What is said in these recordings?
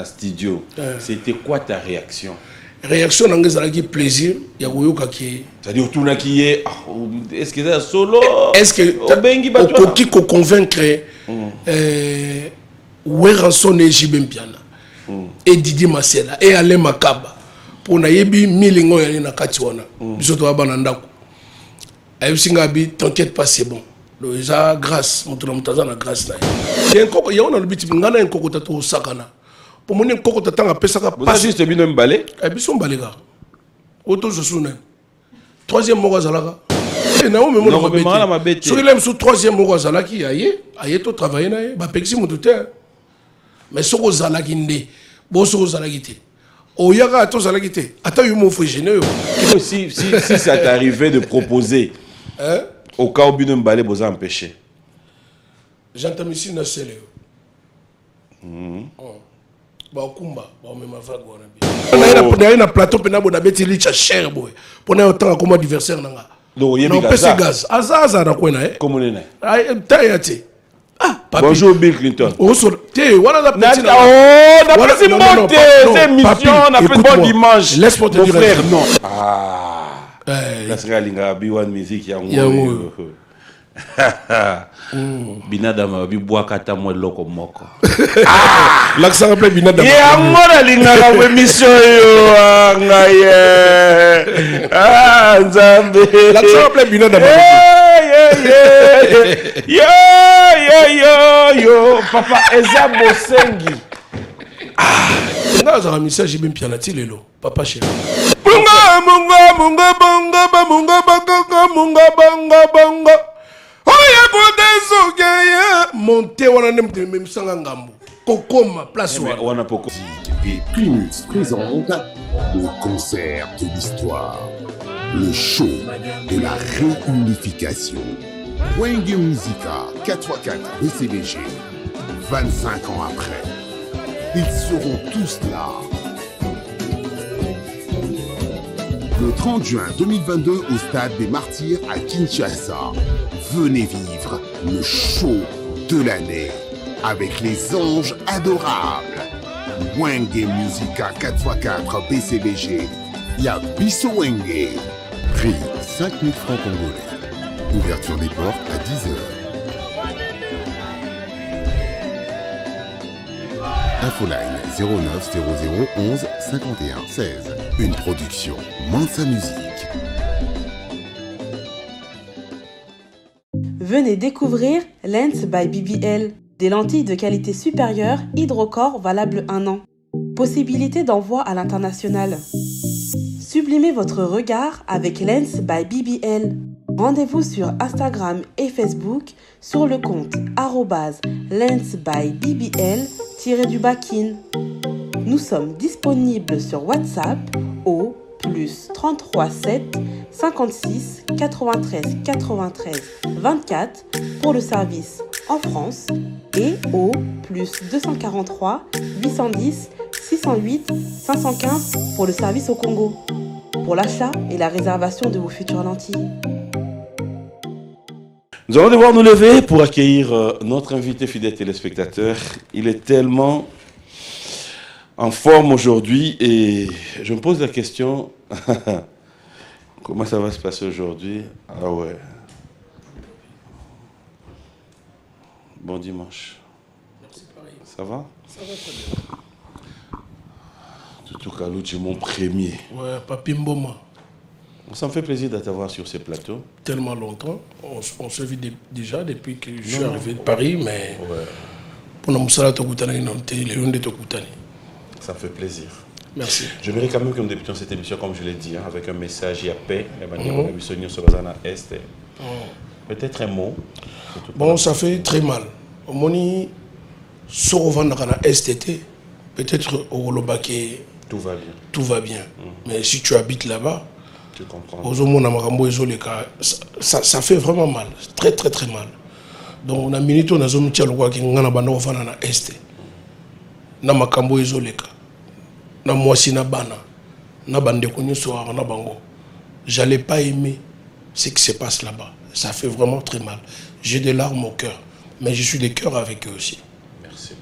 studio. C'était quoi ta réaction? Réaction d'Angezalaki plaisir, il y a Goyoka qui. C'est-à-dire tout qui est. Est-ce que c'est solo? Est-ce que qui peut convaincre Weranson et Jibem Piana et Didier Masela et Alain Makaba pour naïbi milingo yali na katiwana. Bisoto abanandako. Aïe Singabi, t'inquiète pas, c'est bon. Déjà grâce, mon tour na grâce na. Il y a un coco, il y a un petit ngana un coco tatou sakana. Pour mon coco t'attend à Pesaka. Pas juste bien un balai. Et puis son balai là. Auto je souviens. Troisième mois Zalaga. Et non mais mon ma bête. Sur il sous troisième mois Zalaki aïe to travailler na ba pexi mon tout mais soko Zalaki ndé. Bo soko Zalaki té. O yaga to Zalaki té. Attends yo mon frère généreux. Si ça t'arrivait de proposer au cas où bien un balai vous a empêché. J'entends ici na sele. Ba kumba ba me ma vague wana bi na plateau pena bona beti licha cher boy pona autant comme adversaire nanga donc non pese gaz azaza na kwena comme nena ay tayati papi bonjour Bill Clinton o so te wana la petite na pas monter c'est émission na pas bon dimanche laisse-moi te dire frère non la sera linga bi one music ya ngo Binadama bi boakata mo loko moko. L'accent rappelle Binadama. Ya ngora linga la émission yo ngaye. Nzambe. L'accent rappelle Binadama. Yo papa Eza Bosengi. Nga za message bien pianati lelo papa chéri. Munga. Monter wana même sanga ngambo kokoma place wana poko et Primus présente le concert de l'histoire, le show de la réunification. Wenge Musica 4x4 BCBG 25 ans après, ils seront tous là. Le 30 juin 2022 au stade des Martyrs à Kinshasa. Venez vivre le show de l'année avec les anges adorables. Wenge Musica 4x4 BCBG. Yabiso Wenge. Prix 5 000 francs congolais. Ouverture des portes à 10h. Infoline 09 00 11 51 16. Une production Mansa Musique. Venez découvrir Lens by BBL, des lentilles de qualité supérieure Hydrocore valables 1 an. Possibilité d'envoi à l'international. Sublimez votre regard avec Lens by BBL. Rendez-vous sur Instagram et Facebook sur le compte @lensbybbl_kin. Nous sommes disponibles sur WhatsApp au +33 7 56 93 93 24 pour le service en France et au +243 810 608 515 pour le service au Congo. Pour l'achat et la réservation de vos futures lentilles. Nous allons devoir nous lever pour accueillir notre invité fidèle téléspectateur. Il est tellement en forme aujourd'hui et je me pose la question, comment ça va se passer aujourd'hui? Ah ouais. Bon dimanche. Merci pareil. Ça va? Ça va très bien. Tout cas, tu es mon premier. Ouais, Papi Mboma. Ça me fait plaisir de t'avoir sur ce plateau. Tellement longtemps. On se vit déjà depuis que je suis arrivé de Paris, mais pour nous, ça me fait plaisir. Merci. J'aimerais quand même que nous débutions cette émission, comme je l'ai dit, avec un message à paix. Peut-être un mot. Bon, ça fait très mal. Au Moni, STT, peut-être au Rolobake, tout va bien. Tout va bien. Mais si tu habites là-bas, tu comprends. Ça fait vraiment mal. Très, très, très mal. Donc, on a minute, on a zoom tchalwa qui ngana bando fana na este. Na makambo ezoleka. Na mwasi na bana. Na bande konyo soir na bango. J'allais pas aimer ce qui se passe là-bas. Ça fait vraiment très mal. J'ai des larmes au cœur. Mais je suis des cœurs avec eux aussi. Merci.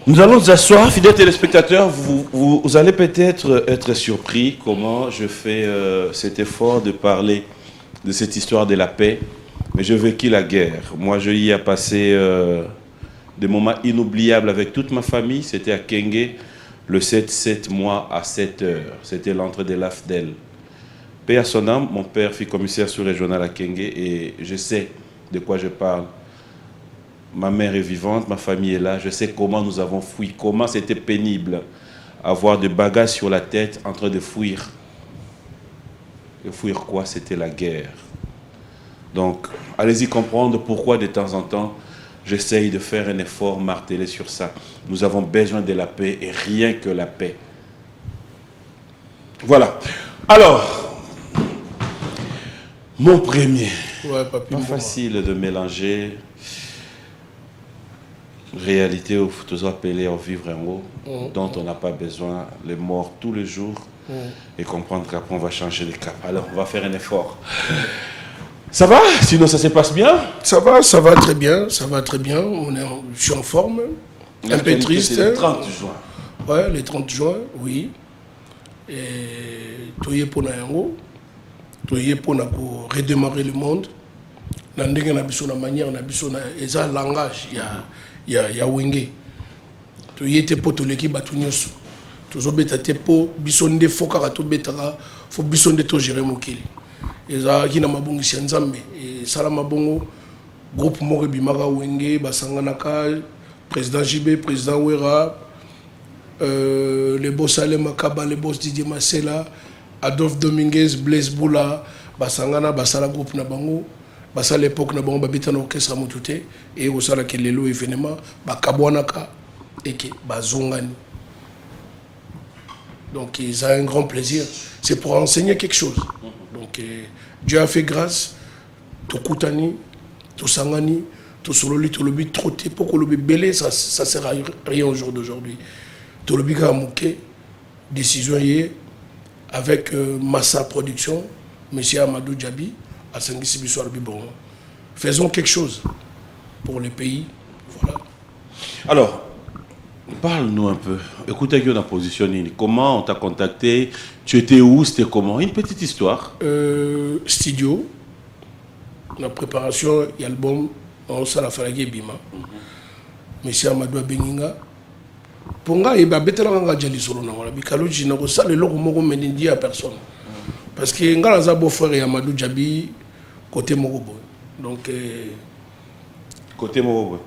Nous allons nous asseoir, fidèles téléspectateurs. Vous allez peut-être être surpris comment je fais cet effort de parler de cette histoire de la paix. Mais je vécu la guerre. Moi, je y ai passé des moments inoubliables avec toute ma famille. C'était à Kenge, le 7 mois à 7 heures. C'était l'entrée de l'AFDEL. Paix à son âme, mon père fut commissaire sous-régional à Kenge et je sais de quoi je parle. Ma mère est vivante, ma famille est là. Je sais comment nous avons fui, comment c'était pénible avoir des bagages sur la tête en train de fuir. Et fuir quoi? C'était la guerre. Donc, allez-y comprendre pourquoi de temps en temps, j'essaye de faire un effort martelé sur ça. Nous avons besoin de la paix et rien que la paix. Voilà. Alors, mon premier. Ouais, papi, Pas facile de mélanger réalité où tous appelés à vivre en haut, dont on n'a pas besoin, les morts tous les jours, et comprendre qu'après on va changer de cap. Alors, on va faire un effort. Ça va? Sinon, ça se passe bien? Ça va très bien, ça va très bien. Je suis en forme, un peu triste. C'est le 30 juin. Ouais, le 30 juin, oui. Et tout y est pour nous, tout y est pour nous redémarrer le monde. Dans une manière, dans un langage, il y a Wenge. Tout y est pour tout l'équipe à tout nyos. Tout ça bête pour bisonde foka tout bête faut bisonde to gérer mokili. Et ça qui n'a ma bongi sianzambe et salama bongo groupe moko bimaka Wenge basanganaka président JB président Wera les boss Ale Makaba les boss Didier Masela Adolphe Dominguez Blaise Boula basangana basala groupe na bango à l'époque na bango babita na orchestre mutute et au sala ke lelo événement bakabwanaka et que bazongani. Donc ils ont un grand plaisir, c'est pour enseigner quelque chose. Donc Dieu a fait grâce, to kutani, to sangani, to sololi, to lobi troté pour que le belé ça sert à rien au jour d'aujourd'hui. To lobi ka mouké décision hier avec Massa Production, monsieur Amadou Djabi. Faisons quelque chose pour le pays. Voilà. Alors, parle-nous un peu. Écoutez, on a positionné. Comment on t'a contacté? Tu étais où? C'était comment? Une petite histoire. Studio. La préparation de l'album, on s'en a fait Bima. Monsieur Amadou Benginga. Pour moi, il y a des gens qui ont dit que je ne personne. Parce que Ngala beau frère et Amadou Djabi côté Morobo. Donc côté Morobo.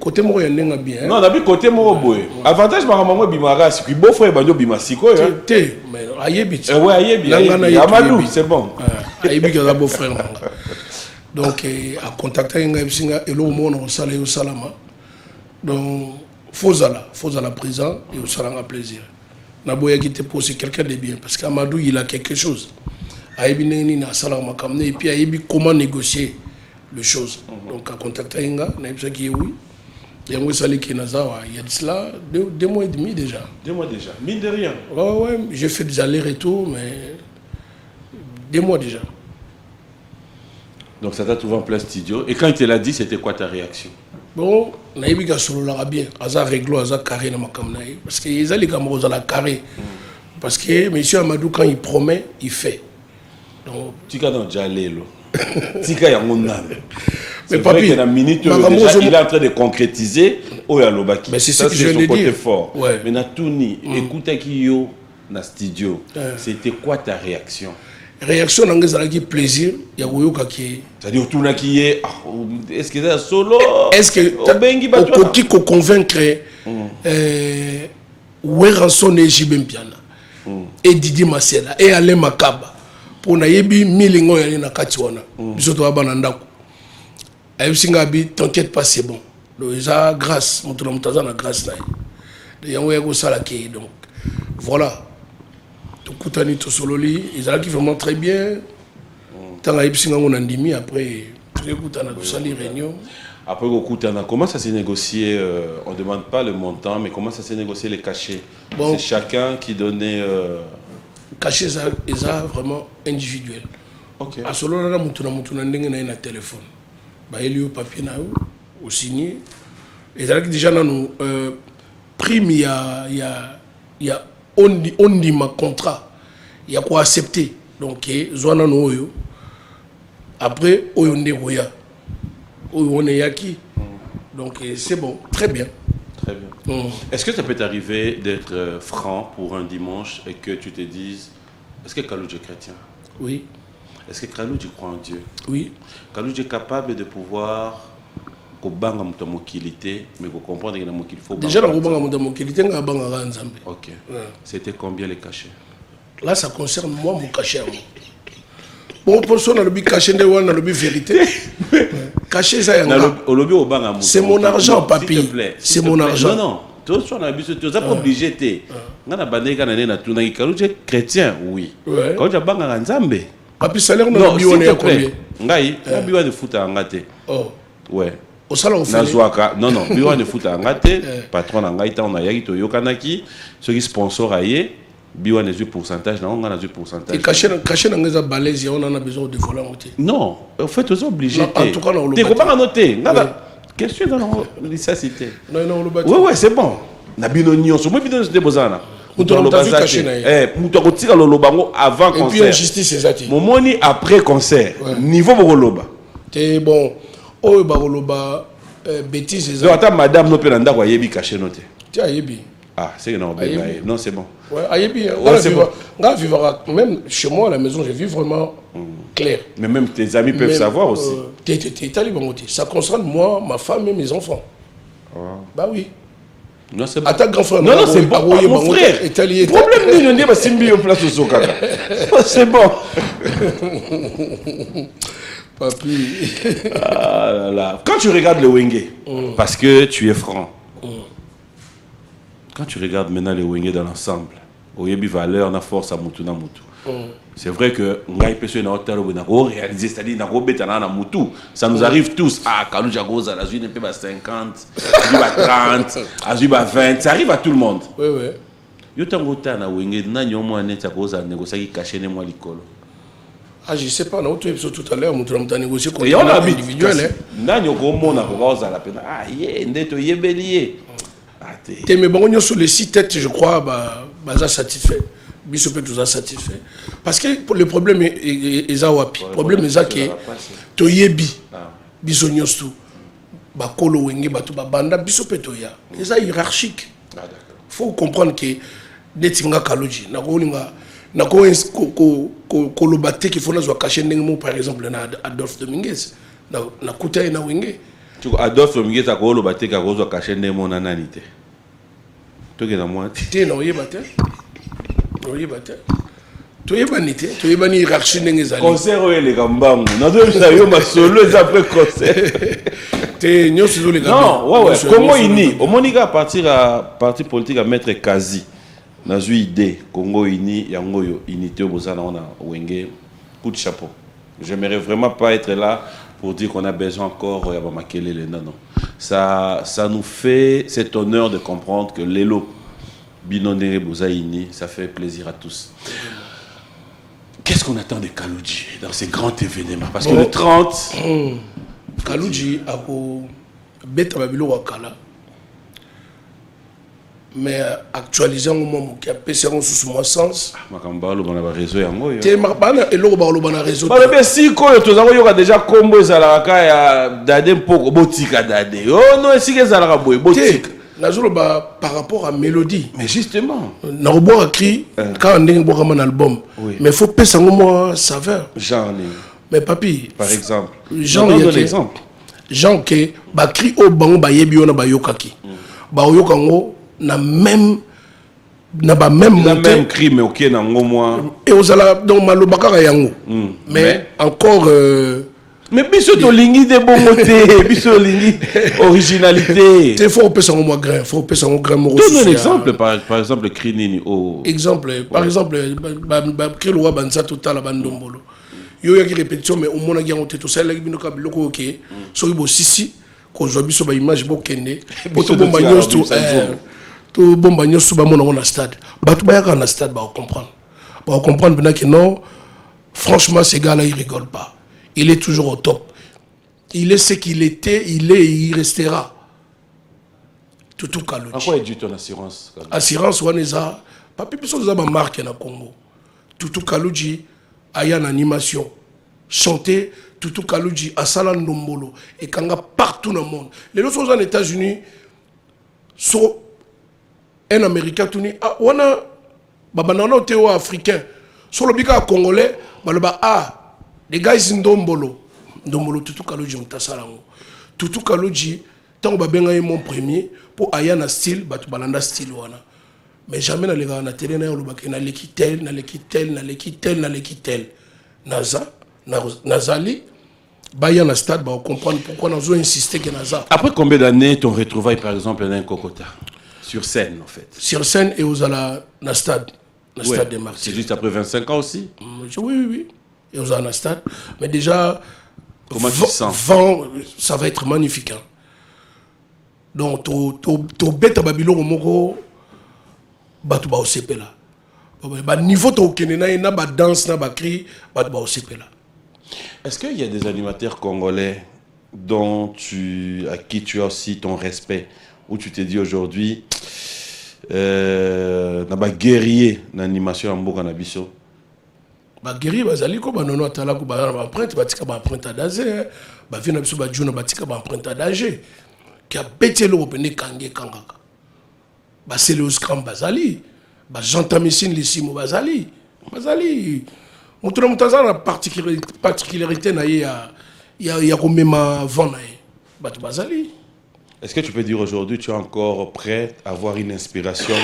Côté Morobo il y a bien. Non, d'abord côté Morobo. Avantage par maman Bimara, c'est que beau frère Banjo Bimasiko mais Ayebi. Ouais, Ayebi. Amadou, c'est bon. Ayebi qui a beau frère. Donc à contacter Ngabsinga et le monde au salé au salama. Donc faut la présent et au salama plaisir. Naboya qui te pose quelqu'un de bien parce qu'Amadou il a quelque chose. Aïbi neni na sala makamne et puis aïbi comment négocier les choses. Donc à contacter Inga, naïbsa qui oui. Yango sali qui nazawa, il y a de cela 2 mois et demi déjà. 2 mois déjà. Mine de rien. Ouais, j'ai fait des allers-retours mais 2 mois déjà. Donc ça t'a trouvé en plein studio et quand il te l'a dit, c'était quoi ta réaction? Bon, naïbi ga solo la bien, aza réglo aza carré na makamna parce que ils allaient comme aux la carré. Parce que monsieur Amadou quand il promet, il fait. Donc tika dans jalelo. Tika ya monam. Mais papi, il est en train de concrétiser Oyalobaki. Mais c'est ce que je viens de dire. Fort. Ouais. Mais Natouni, écoutez qui yo na studio. C'était quoi ta réaction? Réaction dans les plaisir, il y a Woyoka qui est. C'est-à-dire tout qui est. Est-ce que c'est solo? Est-ce que qui peut convaincre Weranson et Jibem Piana et Didier Masela et Ale Makaba pour nayebi milingo ya na katiwana biso to bana ndako ayebsinga bi t'inquiète pas c'est bon donc ça grâce mutu mutaza na grâce na yango ya ko sala ki donc voilà tout kutani to sololi ils allaient vraiment très bien tant ayebsinga ngona ndimi après tout kutana to sali réunion. Après comment ça s'est négocié? On ne demande pas le montant, mais comment ça s'est négocié les cachets? Bon, c'est chacun qui donnait... Cachets, ils sont vraiment individuels. Ok. À ce moment-là, on a un téléphone. Il y a un papier, au signé. Et c'est déjà nous prime il y a on dit ma contrat il y a quoi accepter donc zona no yo après oyo ndegoya on est yaki donc c'est bon très bien. Très bien. Est-ce que ça peut t'arriver d'être franc pour un dimanche et que tu te dises est-ce que Kalouji est chrétien? Oui. Est-ce que Kalouji croit en Dieu? Oui. Kalouji est capable de pouvoir kobanga muto mokilité mais comprendre que il faut déjà dans kobanga muto mokilité nga banga nzambe. OK. C'était combien les cachets? Là ça concerne moi mon cachet. Bon personne n'a le but caché de one n'a le but vérité. Caché ça yanga. C'est mon argent papi. C'est mon argent. Non. Toi tu as habitué tu es pas obligé té. Ngana bandeka na na tuna Kalouji chrétien oui. Quand tu banga nzambe. Papi salaire na biwa na combien? Ngai na biwa de foot ngate. Oh. Ouais. Au salon on fait. Non, biwa de foot ngate patron ngai ta on a yaki to yokanaki ceux qui sponsor aye biwa ne du pourcentage na on a du pourcentage. Et caché na ngeza balèze on en a besoin de voler en non, en fait tu es obligé. En tout cas on le. Tu pas noter. Question dans l'licacité. Non, le bâti. Ouais, c'est bon. Na bino nyonso, moi bino de bozana. Muto lo caché na. Muto ko tira lo lobango avant concert. Et puis injustice c'est ça. Momoni après concert. Niveau boloba. T'es bon. Oh boloba bêtise c'est ça. Donc attends madame no pelanda ko yebi caché noté. Tiens yebi. Ah, c'est non, non, c'est bon. Ouais, ayebi. On vivra même chez moi à la maison, je vis vraiment clair. Mais même tes amis peuvent savoir aussi. Ça concerne moi, ma femme et mes enfants. Bah oui. Non, c'est bon. À ta grand frère. Non, c'est bon. Mon frère. Problème n'est pas simbi en place au Sokaka. C'est bon. Papi. Ah là là. Quand tu regardes le Wenge, parce que tu es franc. Quand tu regardes maintenant les Wenge dans l'ensemble, Oyebi valeur na force à mutu na mutu. C'est vrai que ngai peso na hotelo na ko réaliser c'est-à-dire na ko betana na mutu. Ça nous arrive tous. Ah Kalouji goza la zone peut 50, azuba 30, azuba 20, ça arrive à tout le monde. Oui oui. Yo tango ta na Wenge na nyomo aneta goza négocier ki cacher ne moi likolo. Ah je sais pas na autre épisode tout à l'heure mutu na négocier comme individuel na nyoko mona ko goza la pena. Ah yé ndeto yebelié. Mais bon, sur les 6 têtes, je crois, bah, satisfait. Bissot peut tout ça satisfait. Parce que le problème est Zawapi. Le problème est que Toyebi, Bissot Nyostu, Bakolo Wenge, Batuba Banda, Bissot peut Toya. C'est ça hiérarchique. Il faut comprendre que Netinga Kalouji, Nako Kolobate qui faut nous cacher Nengo, par exemple, Adolphe Dominguez, Nakuta et Nawenge. Adolphe Dominguez a Kolobate qui a besoin de cacher Nengo Nananité. Tu es dans moi. Tu es dans le bâtiment. Tu es banité. Tu es banni hiérarchie n'engagé. Concert les gambam. Nous avons ma solo après concert. Tu es sur les gambam. Non, ouais. Comment ini? Au Monica parti politique à mettre quasi. Dans une idée Congo ini yangoyo unité au Bozana on a Wenge coup de chapeau. J'aimerais vraiment pas être là pour dire qu'on a besoin encore de Makélélé. Non. Ça nous fait cet honneur de comprendre que l'élo Binondé Bozaïni, ça fait plaisir à tous. Qu'est-ce qu'on attend de Kalouji dans ces grands événements? Parce que le 30... Kalouji a bête Babilo Wakala. Mais actualisé au moment qui a passé sous mon sens. Makambalo on a réseau yango yo. Té marbana et lo ba na réseau. Ba be si ko to zango yo déjà combo ezalaka ya dade mpoko botika dade. Oh non si ke ezalaka boy botika. Nazolo ba par rapport à mélodie. Mais justement, na robo a cri quand on dingue un album. Mais faut passer un moment saveur. Genre mais papi par exemple. Jean l'exemple. Jean que ba cri au bango ba yebi ona ba yokaki. Ba yokango na même cri mais OK na ngomwa et aux ala donc malobaka yango mais encore mais biso to lingi de bon côté biso lingi originalité il faut passer un grain faut passer un grain moro donne un exemple par exemple cri nini au exemple par exemple ba cri lo banza total bandombolo yo ya ki répétition mais au mona yango te to ça la bino ka biloko OK so ibo sisi ko zo biso ba image bo kende poto bomba nyosto tout bon bagnon sous mon stade batou bayaka na stade ba comprendre maintenant que non franchement ces gars là ils rigolent pas il est toujours au top il est ce qu'il était il est et il restera Tutu Kaloji. En quoi est due ton assurance? Assurance Waneza. Papi biso za ba marque na Congo. Tutu Kaloji aya en animation. Chanter Tutu Kaloji asala ndombolo et kanga partout dans le monde. Les autres sont aux États-Unis. So un américain tout ni wana babanana théo africain. Sur le bika congolais, baloba les gars ils ndombolo. Ndombolo Tutu Kaloji mtasalango. Tutu Kaloji tant ba benga mon premier pour aya na style batu balanda style wana. Mais jamais na lega na télé na lobaki na lekitel na lekitel na lekitel na lekitel. Nazali baya na stade ba comprendre pourquoi nous avons insisté que Naza. Après combien d'années ton retrouvaille par exemple dans un Kokota sur scène en fait? Sur scène et aux ala na stade Ouais, des Martyrs. c'est juste après 25 ans aussi? Oui. Et aux ala na stade. Mais déjà, comment tu sens? Ça va être magnifique. Hein. Donc, to bête à Babylone au Moro, batu ba OCP là. Ba niveau to kenena na ba danse na ba cri, batu ba OCP là. Est-ce qu'il y a des animateurs congolais à qui tu as aussi ton respect, où tu t'es dit aujourd'hui, n'a guerrier l'animation en Mboka Nabiso? Guerrier bazali ko banono atala ko ba empreinte batika ba empreinte d'Azé, ba vina biso ba juna batika ba empreinte d'Azé, qui a pété le opene kangé kangaka. Ba Céléus Kram bazali, ba Jean Tamissine Lissimo bazali. Mutazana particularité na ya ko mema vent na batu bazali. Est-ce que tu peux dire aujourd'hui tu es encore prêt à avoir une inspiration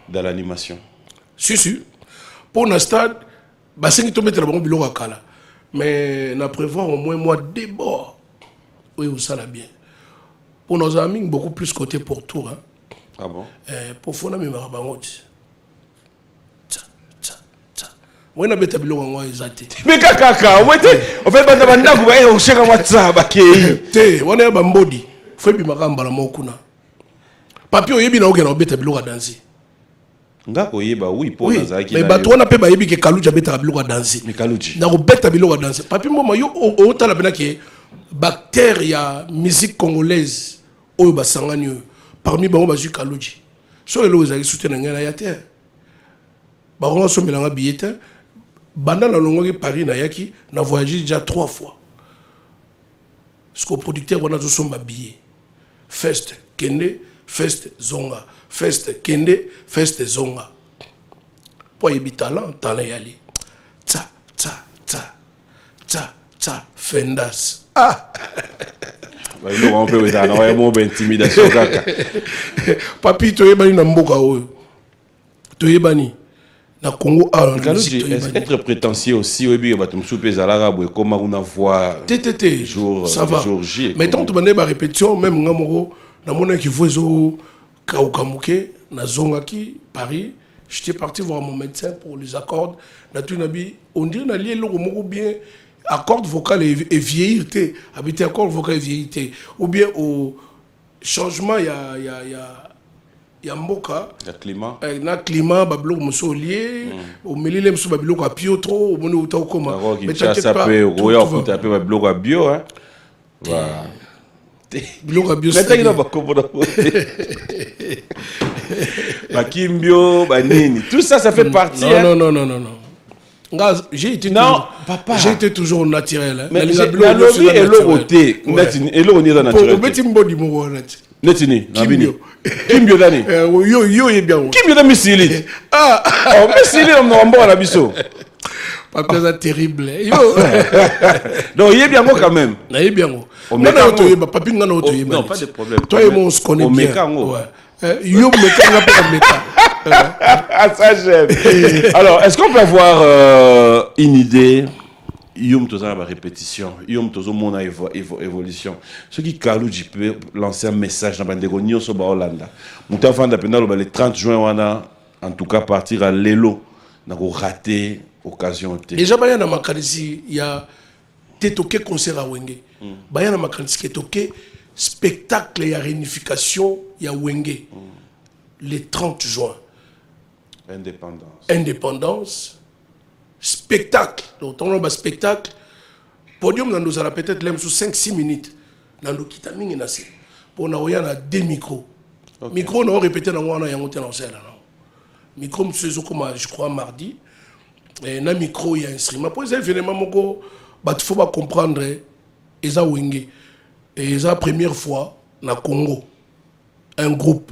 dans l'animation? Si. Pour un stade, c'est que mettre le biloko kala. Mais na prévoir au moins moi d'abord. Oui, ça l'a bien. Pour nos amis, beaucoup plus côté pour tour. Hein. Ah bon? Pour Fona Mimarabangot. Moi, je suis un peu mais kaka, on fait pas de banda ko on cherche WhatsApp te on est bambodi faut bi makamba la mokuna papi oyebi na okena obeta biloko danser ngako yeba oui pour nazaki mais bato wana pe bayebi ke Kaluji abeta biloko danser mais Kaluji na obeta biloko danser papi mboma yo otala bena ke bactère ya musique congolaise oyo basangani parmi bango bazu Kaluji so elo ezali soutenir ngena ya terre ba on so melanga billet banda na longoki Paris na yaki na voyagé déjà 3 fois. Ce que le producteur on a tous son billet. Fest kende, fest zonga, fest kende, fest zonga. Pour y talent yali. Ta fendas. Ah. Bah on peut ça, on est bon intimidation kaka. Papi to yebani na mboka oyo. To yebani. Na Congo Kaluji, est-ce être prétentieux aussi oui bien batum soupe zalaka boy comme una voix jour ça va jour J mais tant que tu ba répétition même ngamoko na mona qui vozo kaukamuke na zongaki Paris j'étais parti voir mon médecin pour les accords na tunabi on dirait na lié loko moko bien accord vocal et vieillité habiter accord vocal et vieillité ou bien au changement ya mboka le climat na climat babiloko moso lié au melile moso babiloko a pio trop au moni uta okoma mais ça peut roya okuta pe babiloko a bio hein voilà biloko a bio c'est ça ba komona ba kimbio ba nini tout ça fait partie non j'ai été j'ai été toujours naturel hein mais la lobby et l'oroté et l'oroni est naturel au petit mbodi mo honnête netini nabini kimbio dani yo bien kimbio da misili oh misili on mbo na biso papa c'est terrible yo donc il est bien quand même na il bien ngana to yeba papi ngana to yeba non pas de problème toi et moi on se connaît bien yo meka pas meka ça j'aime alors est-ce qu'on peut avoir une idée Yom toza la répétition, Yom tozo mon évolution. Ce qui Kaluji peut lancer un message dans Bandego Nyoso ba Hollanda. Mouta fanda pena le 30 juin wana en tout cas partir à Lelo na ko rater occasion té. Déjà baya na makanisi ya tetoke concert à Wenge. Baya na makanisi tetoke spectacle ya réunification ya Wenge. Le 30 juin. Indépendance. Spectacle. Donc, on a un spectacle. Podium, nous avons peut-être sous 5-6 minutes. Dans le kitaming, pour nous, il y a 2 micros. Micro, on a répété dans moi, on a monté dans celle-là. Micro, c'est comme je crois mardi. Et dans micro, il y a un instrument. Pour ça, finalement, il faut pas comprendre. Et ça, Wenge. Et c'est la première fois, dans le Congo, un groupe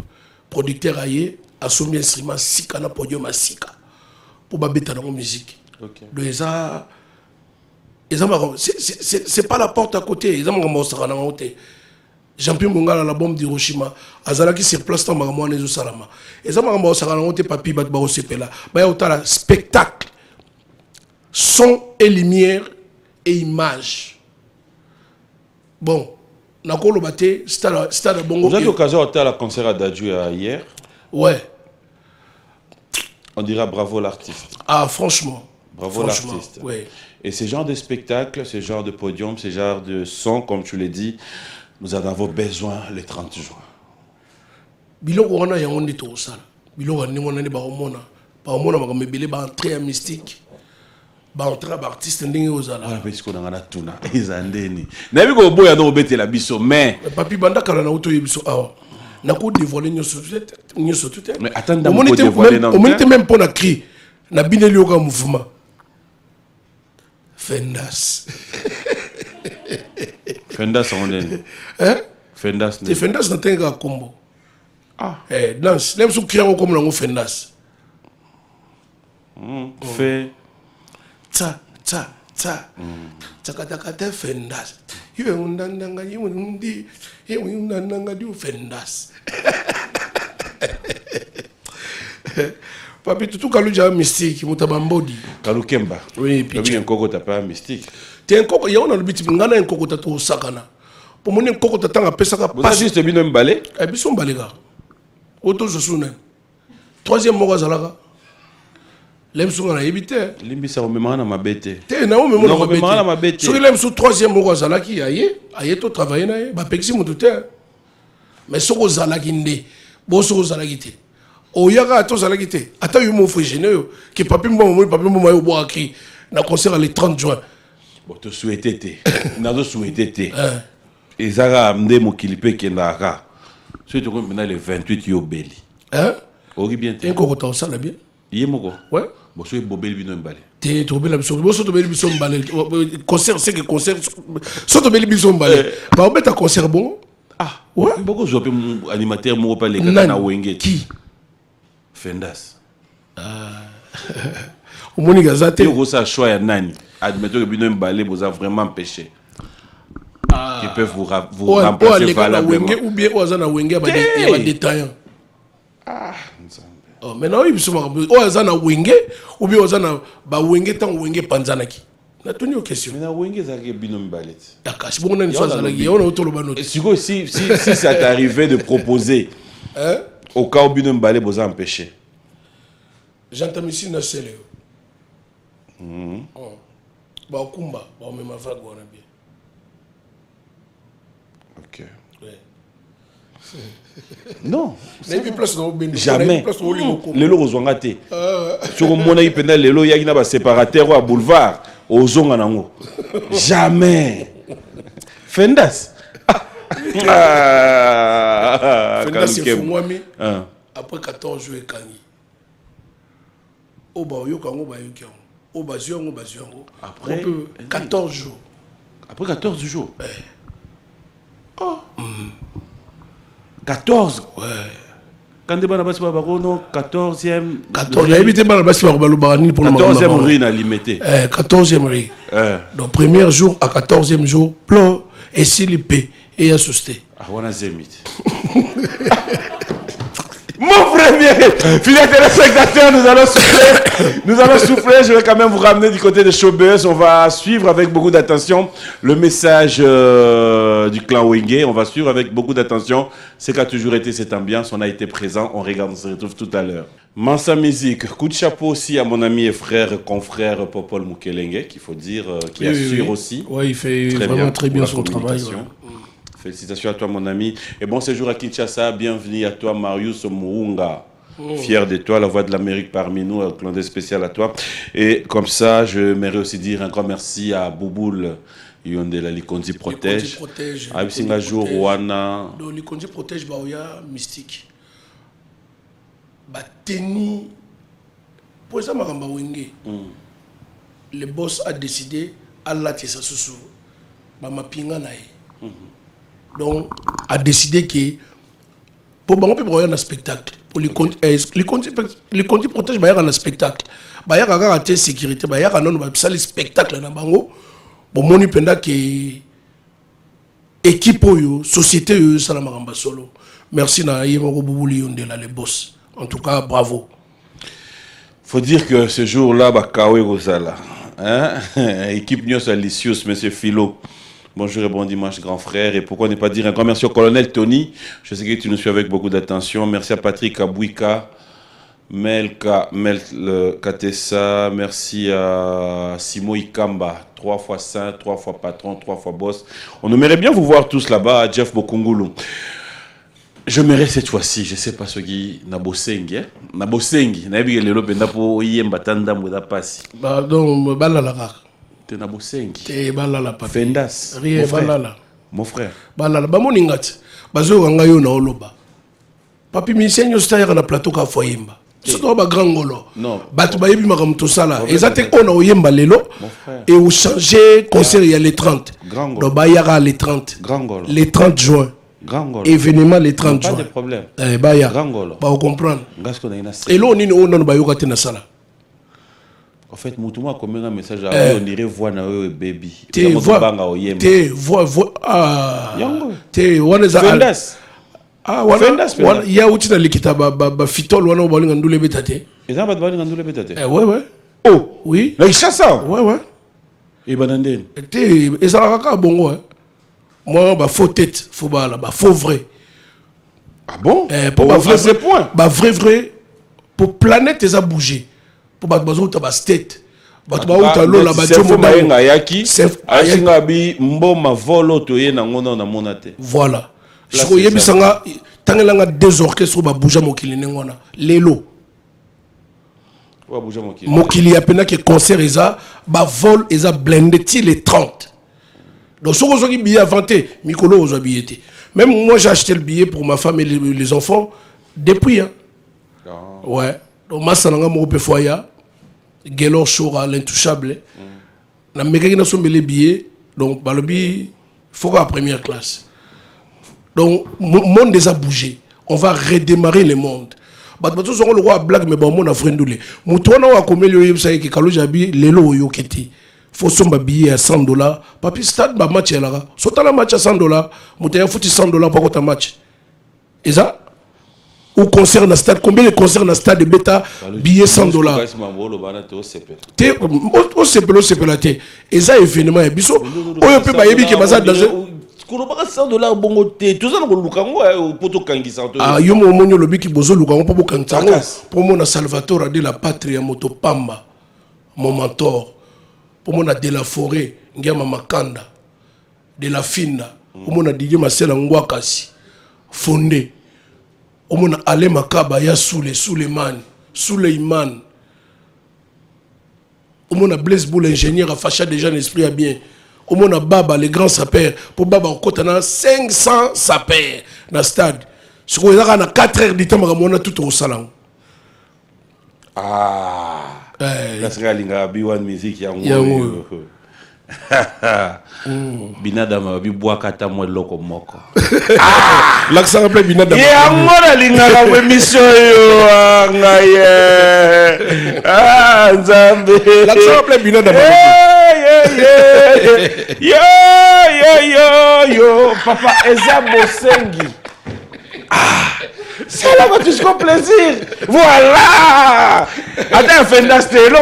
producteur aillé a soumis un instrument Sika na podium à Sika pour battre dans la musique. Donc, c'est pas la porte à côté. Jean-Pierre Mongala, la bombe d'Hiroshima, Azalaki sur place dans Maramouane et Salama. Et ça m'a dit papi bat baro sepela. Bah y a spectacle, son et lumière et image. Bon, nakolo baté stade bongo. Vous avez l'occasion de la concert à Dadju hier? Ouais. On dira bravo l'artiste. Ah franchement. Bravo l'artiste. Ouais. Et ce genre de spectacle, ce genre de podium, ce genre de son, comme tu l'as dit, nous en avons besoin le 30 juin. Biloko wana ya onde to sala. Biloko ni wana ni ba omona. Ba omona ba mebele ba entrée mystique. Ba entrée ba artiste ndenge ozala. Ah parce qu'on a tuna ezandeni. Na bi ko boya no bete la biso mais papi banda kala na auto yebiso awa. Na ko dévoiler nyoso tout. Mais attends on peut dévoiler dans. On était même pour na cri. Na bineli oka mouvement. Fendas. Fendas on est. Hein? Fendas. Te Fendas na tenga combo. Ah. Danse. Lem sou crier comme lango Fendas. Fait. Ta. Takata Fendas. Yo undandanga yundi. Yo undandanga du Fendas. Papi tout kaluja mystique mutabambodi. Kalukemba. Oui, puis tu un coco t'as pas mystique. T'es un coco, y a on a le biti ngana un coco tato sakana. Pour mon coco tatanga pesaka pas juste bien un balai. Eh bien son balega. Auto je souviens. Troisième mois zalaka. L'aime sur la évité. Limbi ça remet na ma bête. T'es na me na ma bête. Sur l'aime sur troisième mois zalaki aye to travailler na ba pexi mututé. Mais soko zalaki ndé. Bo soko zalaki té. Oyaga to zalaki té. Ata yo mo frigéné que papi mo yo boa ki na concert le 30 juin. Bon te souhaiter té. Na do souhaiter té. Ezara amde mo kilipe kendaka. Surtout comme maintenant le 28 yo beli. Hein? Ori bien té. Un coco ta ça là bien. Yemoko. Ouais. Bon so bobeli bino mbale. Té to beli biso. Bo so to beli biso mbale. Concert c'est que concert so to beli biso mbale. Ba obeta concert bon. Ah, ouais. Beaucoup de animateurs m'ont parlé de Wenge. Qui? Fendas. Au moins, il y a des choses à choix. Admettons que Bino Mbalé vous a vraiment péché. Qui peuvent vous remplacer valablement. Ou bien, vous avez Wenge, il y a des détaillants. Ah, maintenant, il y a Wenge, ou bien vous avez Wenge, tant Wenge Panzanaki. Na tuni aux questions. Mais na Wenge zaki Bino Mbalé. D'accord, c'est bon, on a une chose à la guerre, on a autour le banot. Si ça t'arrivait de proposer, au cas où Bino Mbalé vous a empêché. J'entends ici na sele. Ba kumba, ba me ma vague on a bien. OK. Ouais. Non. Jamais. Les lots ont raté. Sur le monde, il y a les lots, il y a un séparateur ou boulevard. Aux zonganango. Jamais. Fendas. Fendas, c'est pour moi, mais après 14 jours, il après 14 jours. Après 14 jours. 14. Ouais. Quand tu vas 14e. 14e rue n'a limité. 14e rue. Donc, premier jour à 14e jour, plan et s'il paie et assisté. Ah, on a zémit. Mon premier, fidèles téléspectateurs, nous allons souffler. Je vais quand même vous ramener du côté de Showbuzz. On va suivre avec beaucoup d'attention le message du clan Wenge. On va suivre avec beaucoup d'attention ce qu'a toujours été cette ambiance. On a été présent. On regarde, on se retrouve tout à l'heure. Mansa Musique. Coup de chapeau aussi à mon ami et frère, confrère Popol Mukelenge, qu'il faut dire, qui assure aussi. Oui, il fait vraiment très bien son travail. Félicitations à toi, mon ami. Et bon séjour à Kinshasa. Bienvenue à toi, Marius Mounga. Fier de toi, la voix de l'Amérique parmi nous. Un clin d'œil spécial à toi. Et comme ça, je m'aimerais aussi dire un grand merci à Bouboul. Yonde la Likondi protège. Protège. À Singajour, Wana. Donc, Likondi protège Baoya mystique. Bateni. Pour ça, Maramba Wenge. Le boss a décidé à la tessa sous ma pinga nae. Donc, a décidé que pour bon peut un spectacle pour les comptes protège ba un spectacle. Ba ya ga ga sécurité ba ya ga non ba le spectacle na bango. Bon moni penda que équipe yo société yo sala Maramba solo. Merci na yemo bubuli yondela les boss. En tout cas, bravo. Faut dire que ce jour-là, Kawe Rosala, équipe Nios Alicius, monsieur Philo. Bonjour et bon dimanche, grand frère. Et pourquoi ne pas dire un grand merci au colonel Tony. Je sais que tu nous suis avec beaucoup d'attention. Merci à Patrick Abouika, Melka Katessa. Merci à Simo Ikamba, 3 fois saint, 3 fois patron, 3 fois boss. On aimerait bien vous voir tous là-bas, à Jeff Bokungulu. Je m'aimerais cette fois-ci, je ne sais pas ce qui Nabosengi, Nabosengi, Nabi le lobenda pour yemba tanda muda passi. Bah donc balala kaka. Te Nabosengi. Te balala papa. Fendas. Rien balala. Mon frère. Balala ba moningati. Bazo wanga yo na oloba. Papi misenyo staya na plateau ka foyemba. Surtout ba grand ngolo. Non. Batu ba yebi makam to sala. Ezate on a oyemba lelo. Et ou changer concert il y a les 30. Grand ngolo. Donc ba yara les 30. Grand ngolo. Les 30 juin. Événement les 30 juin. Pas de problème. Baya. Grangolo. Pas comprendre. Et là on est on ba yokate na sala. En fait, Moutouma comme un message à on dirait voix na baby. Te voix ah. Te wana za Fendas. Ah wana ya uti na likita ba fitol wana obalinga ndule betate. Eza ba balinga ndule betate. Ouais. Oh, oui. Na chassa. Ouais. Et banandene. Te ezala ka bongo. Moi, bah, faux tête, faux bala, bah, faux vrai. Ah bon? Pour bah, vrai point. Bah, vrai. Pour planète, ils ont bougé. Pour bah, tu as tête. Bah, tu as l'eau là-bas. Voilà. Je crois que ça a deux orchestres qui bougent mon kili. L'élo. Mon kili a peine que concert, ils ont vol, ils ont blindé les 30. Donc, si vous avez un billet inventé, Mikolo, vous avez billetté. Même moi, j'ai acheté le billet pour ma femme et les enfants depuis. Hein. Ouais. Donc, moi, ça n'a pas foyer. Gelor Chora, l'intouchable. Na mega qui sont les billets. Donc, le billet, il faut la première classe. Donc, le monde déjà bougé. On va redémarrer le monde. Bah, tu sais, le roi blague, mais bon, mon frère, nous, on a commis le ça qui est jabi, les lots, yoketi. Faut somba billet à $100. Papi stade ba match là. Sota la match à $100, mutaya fouti $100 pour ta match. Et ça ou concert na stade, combien de concerts na stade de bêta billet $100. Té o sepelo la té. Et ça événement ya biso. Oyo pe ba yebi ke baza dans Kolo baka $100 bongo té. Tout ça na ko lukango poto kangisa to. Ah yo mo monyo lobi ki bozo lukango po kangisa. Pour mon Salvatore de la patrie moto pamba. Mon mentor. Pour mon de la forêt, Ngema Makanda, de la Finda, pour mon Didier Marcel Ngwakasi, Fondé, pour mon Ale Makaba, ya Suleiman, pour mon Blaise Boule, ingénieur à Facha déjà l'esprit à bien, pour mon Baba, les grands sapeurs, pour Baba, on compte 500 sapeurs dans le stade. Ce qu'on a 4 heures du temps, on a tout au salon. Ah. La serait linga B1 musique ya ngo. Binadama bi boakata mo loko moko. L'accent appelé Binadama. Ya ngora linga la émission yo ngaye. Ah Nzambe. L'accent appelé Binadama. Yo papa Eza Bosengi. C'est là que tu seras plaisir. Voilà. Attends, Fendas Telo.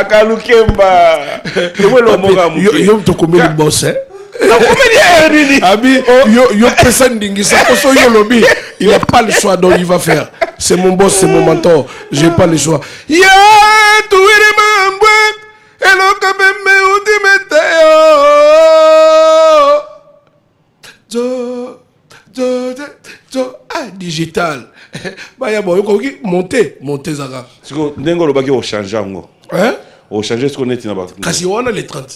Kalukemba. Yo to combien de boss hein? Abi yo personne d'ingisa so yo lobby. Il n'a pas le choix donc il va faire. C'est mon boss, c'est mon mentor. J'ai pas le choix. Ya tu remember hello kabembe digital. Bah ya bon monter zaka. Siko ndengo lobaki au changer ngo. Hein? Au changer ce qu'on est na ba. Kasi on a les 30.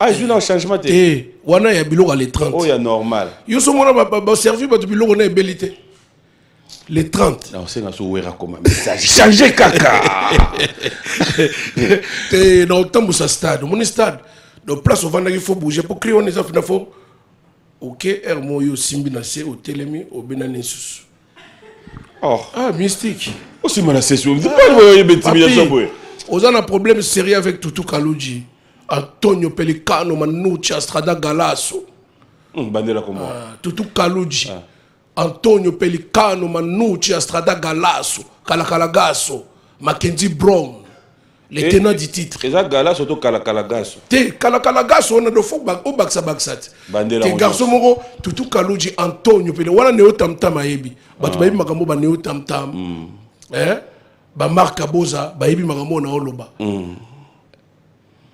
Ah, je suis changement. Et wana ya biloko les 30. Oh, il y a normal. Yo so mona ba servi ba biloko na ebelité. Les 30. Non, c'est un sourire comme un message. Changer caca. Et dans temps où ça stade, mon stade. Donc place au vendre il faut bouger pour créer on les affaires faut. OK, hermo yo simbi na se au telemi au benanesus. Oh, Ah, mystique. aussi mal à session. Vous pas voyez intimidation pour. On a un problème sérieux avec Tutu Kaluji. Antonio Pelicano Manucci Astrada Galasso. Bandela comme moi. Tutu Kaluji. Antonio Pelicano Manucci Astrada Galasso. Kalakalagasso. Mackenzie Brown. Les tenants du titre. Et ça, Gala, surtout Kalakalagasso. Te Kalakalagasso, on a de faux au Baksat. Bandela. Te garçon moro, Tutu Kaluji, Antonio Pelicano. Wana neo tam tam ayebi. Batu bayebi makambo ba neo tam tam. Ba Marc Boza, bayebi makambo na oloba.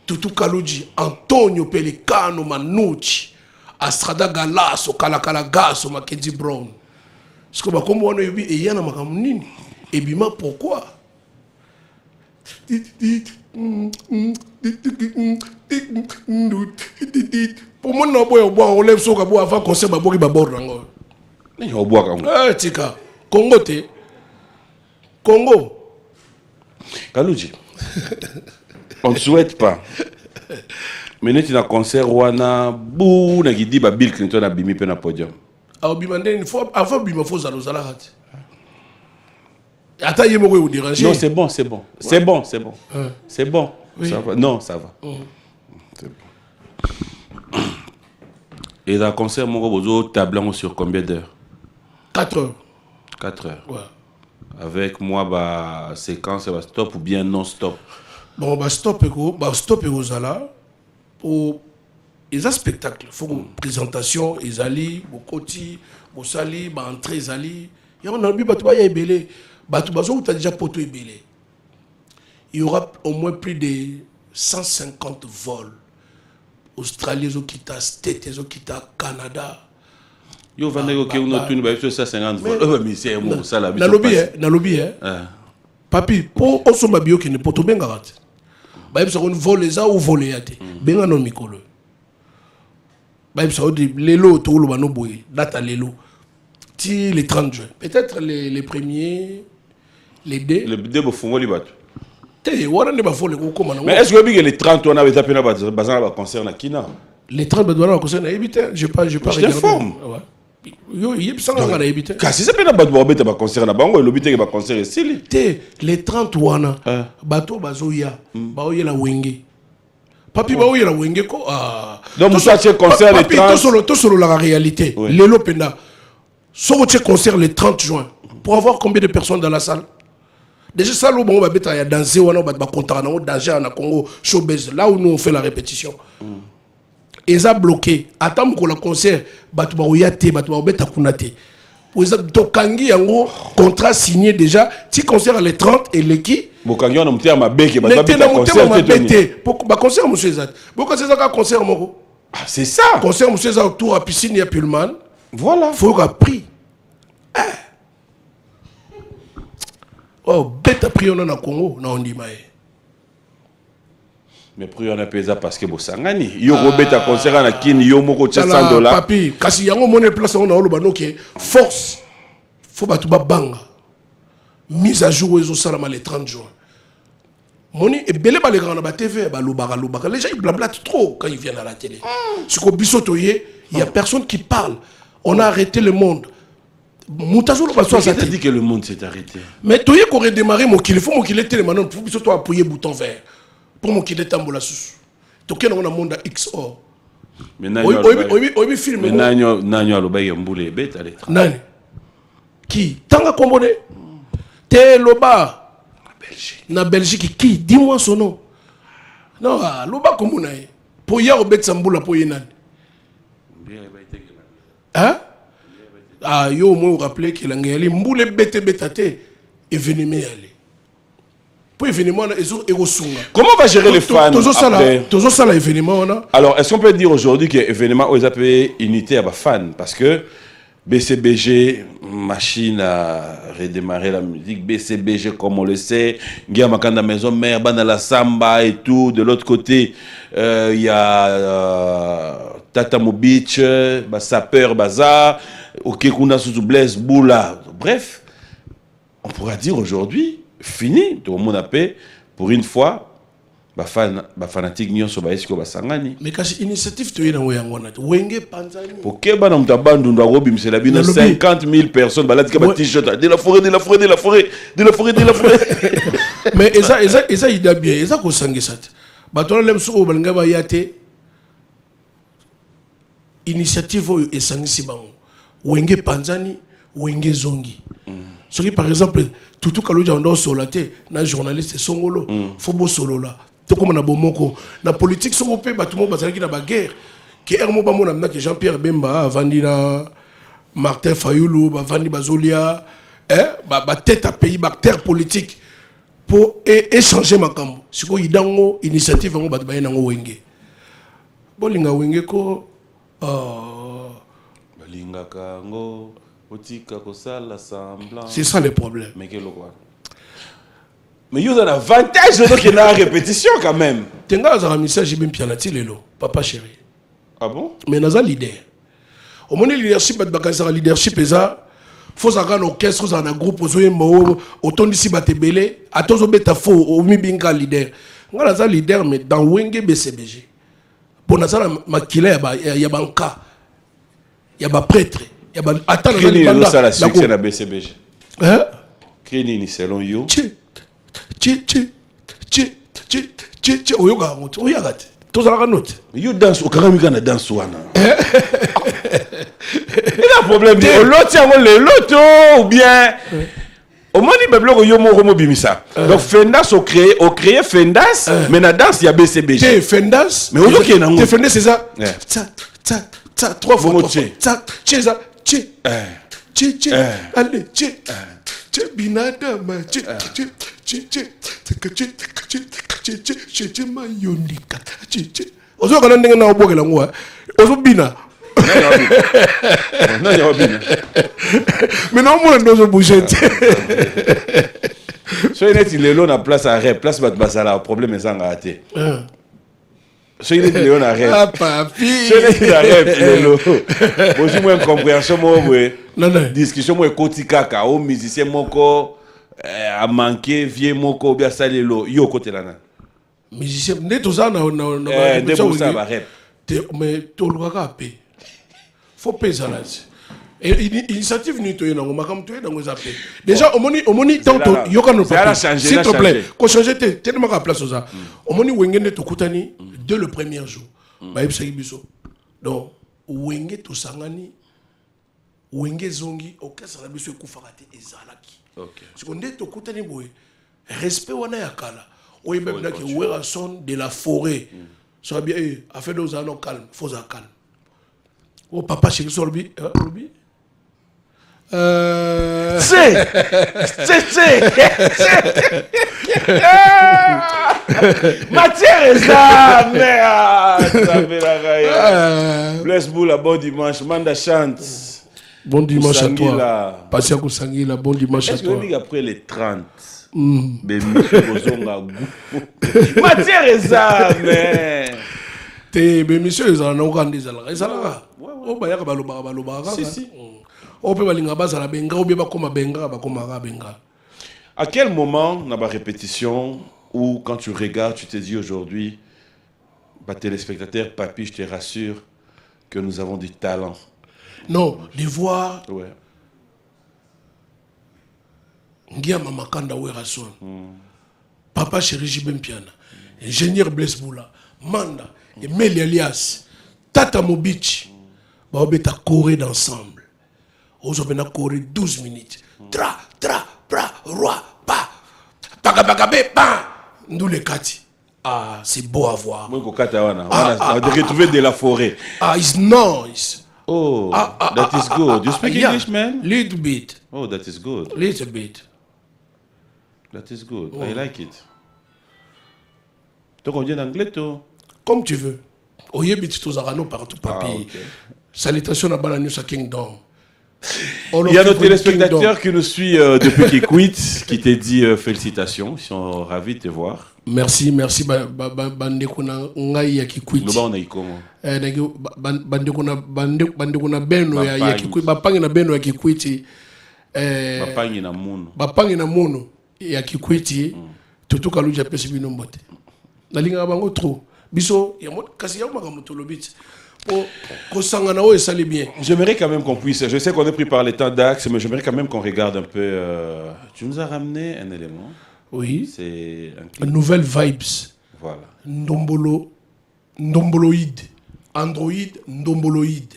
Tutu Kaluji, Antonio Pelicano Manucci, Astrada Galasso, Kalakalagasso, Mackenzie Brown. Parce que comme on a vu, et y en a makamnini. Et bima pourquoi? Pour moi, on lève son cabo avant qu'on s'est babori babor. On boit comme ça. Tika. Congo te. Congo. Kaluji. On ne souhaite pas. Mais nous, tu as un concert où on a beaucoup de gens qui disent Bill Clinton a bimi pe na podium. Ah, bimandé, avant bima faut ça nous a attends, il m'a dérangé. Non, c'est bon, c'est bon. C'est bon, c'est bon. C'est bon. Oui. Ça va. Non, ça va. C'est bon. Et dans le concert, mon tableau sur combien d'heures? 4 heures. 4 heures. Ouais. Avec moi, bah, séquence, bah, stop ou bien non-stop. Bon, bah, stop et go zala. Pour les spectacles, il faut une présentation, ils allient, bokoti, bosali, bah, entrée, ils allient. Il y a un ami, bah, tu vas y aller. Bah, tu vas déjà poto ébélé. Il y aura au moins plus de 150 vols. Australie, ils ont quitté, States, ils ont quitté, Canada. Yo, va négocier que nous avons tout ça 50 vols. Mais c'est mon ça la vie. Na lobby, Papi, pour on s'en babio qui ne peut bien garantir. Bah, il s'agit de voler ça ou voler à te. Ben non micolo. Bah, il s'agit de l'élo tout le bano boy. Date l'élo. Ti les 30 juin. Peut-être les premiers, les deux. Les deux me font les battre. T'es voilà ne pas voler comment. Mais est-ce que les 30 on avait tapé là bas concert na Kina? Les 30 doivent concert na éviter. J'ai pas regardé. Forme. Yo, il y a ça on a évité. Car si ça peut pas battre ba concert na bango le but que ba concert ici. Les 30 wana bateau bazoya ba oyela wenge. Papi ba oyela wenge ko donc ça c'est concert les 30 tout solo la réalité. Lelo penda. Sur ce concert le 30 juin, pour avoir combien de personnes dans la salle? Déjà, ça, on va mettre à danser, on va danser en Congo, showbiz, là où nous on fait la répétition. Et ça bloqué. Attends que le concert, tu vas y aller, Tokangi, en gros, contrat signé déjà. Si concert les 30 et les qui? Bokangi, on a monté à ma bec, concert, monsieur Zad. Concert, c'est ça. Concert, monsieur Zad, autour à piscine, il y a Pullman. Voilà. Faut qu'on pris. Oh, bête a pris on a Congo, on dit mais pris on a payé ça parce que Bosangani. Yo bête à concert à Kin, yo moko $100. Papi, kasi yango monnaie place on a olo que force. Faut ba tout banga. Mise à jour aux salama les 30 juin. Moni et belé ba les grands na TV ba lobaka. Les gens ils blablatent trop quand ils viennent à la télé. Ce qu'on bisotoyé, il y a personne qui parle. On a arrêté le monde. Qui t'a dit que le monde s'est arrêté? Mais tu as redémarré mon qu'il faut mon qu'il était maintenant pour surtout appuyer bouton vert pour mon qu'il est tambola sous. Tu as un monde XO. Mais oui film. Mais nanyo aloba yambule bête allez. Nani? Qui? Tanga Combone? Te loba. Na Belgique qui? Dis-moi son nom. Non, loba Combone. Pour y avoir bête samboula pour y nan. Hein? Ah, yo, moi, vous rappelez qu'il y a un mboule bête événement. Pour événement, comment va gérer les fans après? Alors, est-ce qu'on peut dire aujourd'hui que l'événement a appelé unité à fans? Parce que BCBG, machine à redémarrer la musique. BCBG, comme on le sait. Ngia Makanda Maison Mère, Banala Samba et tout. De l'autre côté, il y a Tatamo Beach, Sapeur, Baza, Okekuna Suzu Blaise, Boula. Bref, on pourra dire aujourd'hui, fini, tout le monde a paix, pour une fois. Fanatique nyonso ba esiko basangani mais kasi initiative to yena ngoyangona wenge panzani pokeba na mutabandu ndo robi misela bino 50 000 personnes balatika ba t-shirt de la forêt mais eza ida bien eza ko sangisa bato lem soko balinga ba yate initiative oyo esangisi bango wenge panzani wenge zongi soki par exemple tutu kaloja ndo solate na journaliste songolo fobo solola comme na bomoko na politique soko pe bato mo bazalaki na ba guerre ki ermo ba mona na que Jean-Pierre Bemba vandi na Martin Fayulu ba vandi bazolia ba tête à pays ba terre politique pour échanger makambo siko idango initiative ngo bato ba ngo wenge bolinga wenge ko balinga kango otika ko sala semblant c'est ça le problème mais quel quoi. Mais il y a un avantage donc il y a une répétition quand même. Tenga azara message bien pianati lelo papa chéri. Ah bon? Mais naza leader. Au moins leadership bat bakazara leadership eza faut ça un orchestre ça un groupe ozoye mo otondi si batebele atozo beta fo o mi binga leader. Ngala za leader mais dans Wenge BCBG. Pour naza makila ya banka. Ya ba prêtre, ya ba attendre la succès na BCBG. Hein? Kini ni selon you. Oyoga ngoto oyagate tozalaka note you dance okaramika na dance wana il a problème de l'autre le loto ou bien au moins il beblo yo mo romo bimisa donc Fendas au créé Fendas mais na danse il y a BCBG Fendas mais ozo ki na ngo Fendas c'est ça ta trois fois ça ça allez binadama mayondika ozo kana ndenge na obokela ngwa ozo bina mais non moi ndozo bouger so il est lelo na place à rep place bat basala problème ezanga até so il est lelo na rep ah papi so il est na rep lelo bozi moi compréhension moi discussion moi koti kaka o musicien moko a manqué vieux moko bien salelo yo côté là musicien ne to ça na de ça ba rep mais to lukaka pe faut peser là initiative ni to yena ngoma comme to yena ngoza pe déjà omoni tanto yoka no papi s'il te plaît ko changer tellement ka place ça omoni wenge ne to kutani dès le premier jour ba yebisaki biso donc wenge to sangani wenge zongi orchestre na biso ekufaka te ezalaki siko nde tokutani boye respect wana ya kala oyebebinaki wera son de la forêt so bien affaire d'ozala no calme faut za calme o papa chéri so lobi c'est matière eza merde bless boula bon dimanche manda chante. Bon dimanche à toi. Passia Kusangila, bon dimanche à toi. Est-ce que après les 30, matière eza mais monsieur les en ont des alara. Oh bayaka balobaka. Si. On peut balinga bazala benga ou bien bakoma benga bakoma benga. À quel moment dans la répétition ou quand tu regardes, tu te dis aujourd'hui, téléspectateurs, papy, je te rassure que nous avons du talent. Non, les voix. Ouais. Ngia Mamakanda Werason. Papa chéri Jibem Piana. Ingénieur Blaise Boula. Manda. Emeli Elias. Tata Mobichi. Baobeta Corée d'ensemble. Ozobena Corée 12 minutes. Tra, pra, roi, pa. Pagabagabe, pa. Nous les kati. Ah, c'est beau à voir. Moi, on a retrouvé de la forêt. Ah, it's nice. Oh, that is good. You speak English, man? Little bit. Oh, that is good. Little bit. That is good. I like it. Donc on dit en anglais, toi? Comme tu veux. Oyebit tous arano partout, papi. Okay. Salutations à Bananius Kingdom. Il y a notre téléspectateur qui nous suit depuis Kikwit, qui t'a dit félicitations. Ils sont ravis de te voir. Merci. Bandeko na ngai ya Kikwit. Nous on a comment? Bandeko na beno ya Kikwit. Bapangi na beno ya Kikwit. Bapangi na mono ya Kikwit. Tutu kaluja pesi bino mbote. Na linga bango trop. Biso ya mot kasi ya makamuto lobit. J'aimerais quand même qu'on puisse, je sais qu'on est pris par les temps d'axe, mais j'aimerais quand même qu'on regarde un peu. Tu nous as ramené un élément. Oui. C'est une nouvelle vibes. Voilà. Ndomboloïde. Android, ndomboloïde.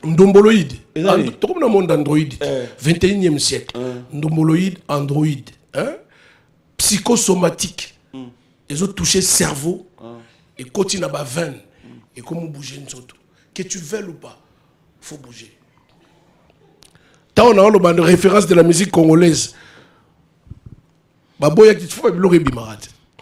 Ndomboloïde. Tout le monde Android. 21e siècle. Ndomboloïde, Android. Psychosomatique. Ils ont touché le cerveau et continue à la veine. Et comment bouger une autre. Que tu veuilles ou pas, il faut bouger. Tant on a une référence de la musique congolaise.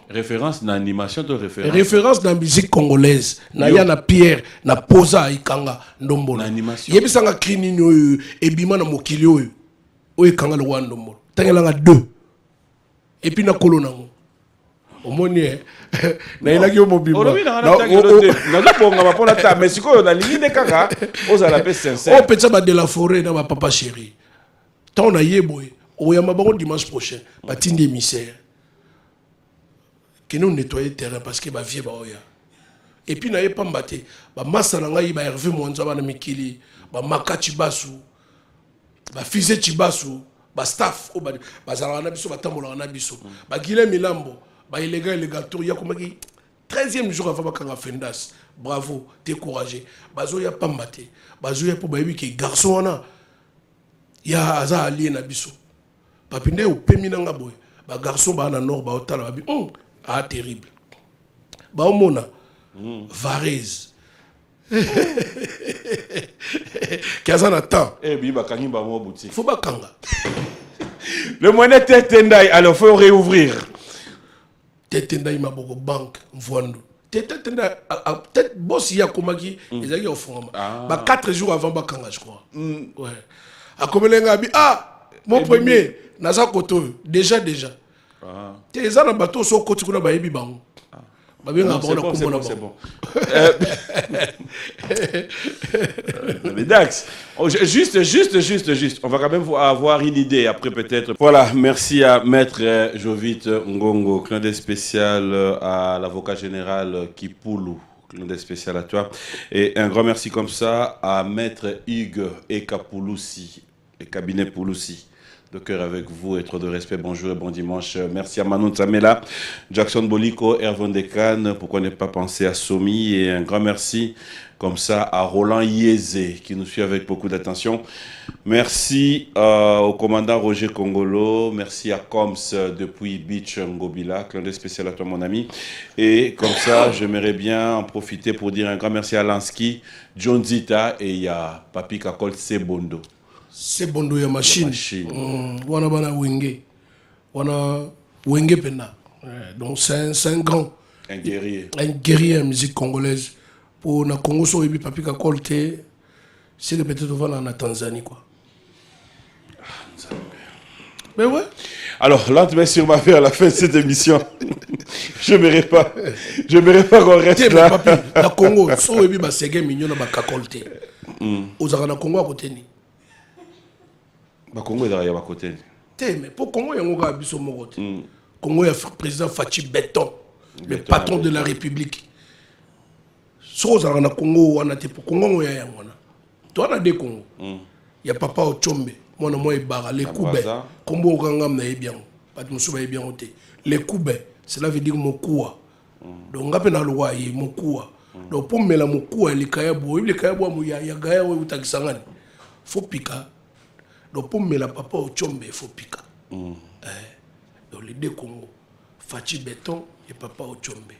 Référence d'animation de référence. Référence dans la musique congolaise. Na na Pierre, na Posa ikanga ndombolo. Animation. Yebisanga krini no ebima na mokili oyo. Oyo kanga lo wa ndombolo. Tangela 2. Et puis na kolona ngo. Omoni na ilaki omobimba na bonga bapona ta mais sikoyo na lingine kaka ozala pe sincère petsa ba de la forêt na ba papa chéri tant na yeboy oyamba bango dimanche prochain batindi émissaire que nous nettoyer terrain parce que ba vie ba oya et puis na yepa mbate ba masa na ngai ba Hervé Mwanza ba na mikili ba Makati Basu ba Fize Chibasu ba staff o ba zala na biso batambola na biso ba Gile Milambo. Bah, il y a comme 13e jour avant que Fendas. Bravo, t'es courageux. Bazo ya pambate. Bazo ya pour baby qui garçon na. Ya aza alien abiso. Papinde ou peminanga boy. Ba garçon ba na nord ba otala ba bi. Ah terrible. Ba omona. Varese. Kaza na temps. Eh bi ba kangi ba mo boutique. Faut ba kanga. Le moyen tendai alors faut réouvrir. Tetenda imaboko banque mvondo tetenda peut-être boss ya komaki ezaki au fond ba 4 jours avant bakanga je crois ouais akomelenga bi mon premier naza koto déjà te ezana bato so koti kuna ba yebi bango ba benga bona komona c'est bon mais Dax juste on va quand même avoir une idée après peut-être. Voilà, merci à Maître Jovite Ngongo, clin d'œil spécial à l'avocat général Kipoulou, clin d'œil spécial à toi, et un grand merci comme ça à Maître Hugues Ekapouloussi et cabinet Pouloussi. De cœur avec vous et trop de respect. Bonjour et bon dimanche. Merci à Manon Tsamela, Jackson Boliko, Erwan Dekan. Pourquoi ne pas penser à Somi? Et un grand merci comme ça à Roland Yézé qui nous suit avec beaucoup d'attention. Merci au commandant Roger Congolo. Merci à Coms depuis Beach Ngobila. Clin d'œil spécial à toi mon ami. Et comme ça, j'aimerais bien en profiter pour dire un grand merci à Lansky, John Zita et il y a Papi Kakol Sebondo. C'est bon de machine. Wana bana wenge. Wana wenge pena. Donc c'est un grand. Un guerrier. Un guerrier en musique congolaise. Pour na Congo so ebi papi ka kolte. C'est que peut-être on va en Tanzanie quoi. Mais ouais. Alors, lentement sur ma vie à la fin de cette émission. Je n'aimerais pas qu'on reste là. Papi, na Congo so ebi ba sege mignon na ba ka kolte. Ozaka na Congo à côté ni. Ba Congo est derrière à côté. Mais pour Congo, il y a un biso mogote. Congo, il y a le président Fachi Beton, le patron de la République. Chose à la Congo, on a pour Congo, il y a un. Toi, on a des Congo. Il y a papa au Tchombe, moi, moi, il barre les Koubé. Combo Gangam n'a bien. Pas de Moussouba bien ôté. Les Koubé, cela veut dire mon koua. Donc, on a le roi, il mon koua. Donc, pour me la mon koua, les Kayabo, les Kayabo, il y a Gaya ou Taxangan. Faut piquer. Donc pour me la papa au Tchombe, il faut piquer. Donc les deux Congo, Fachi Beton et papa au Tchombe.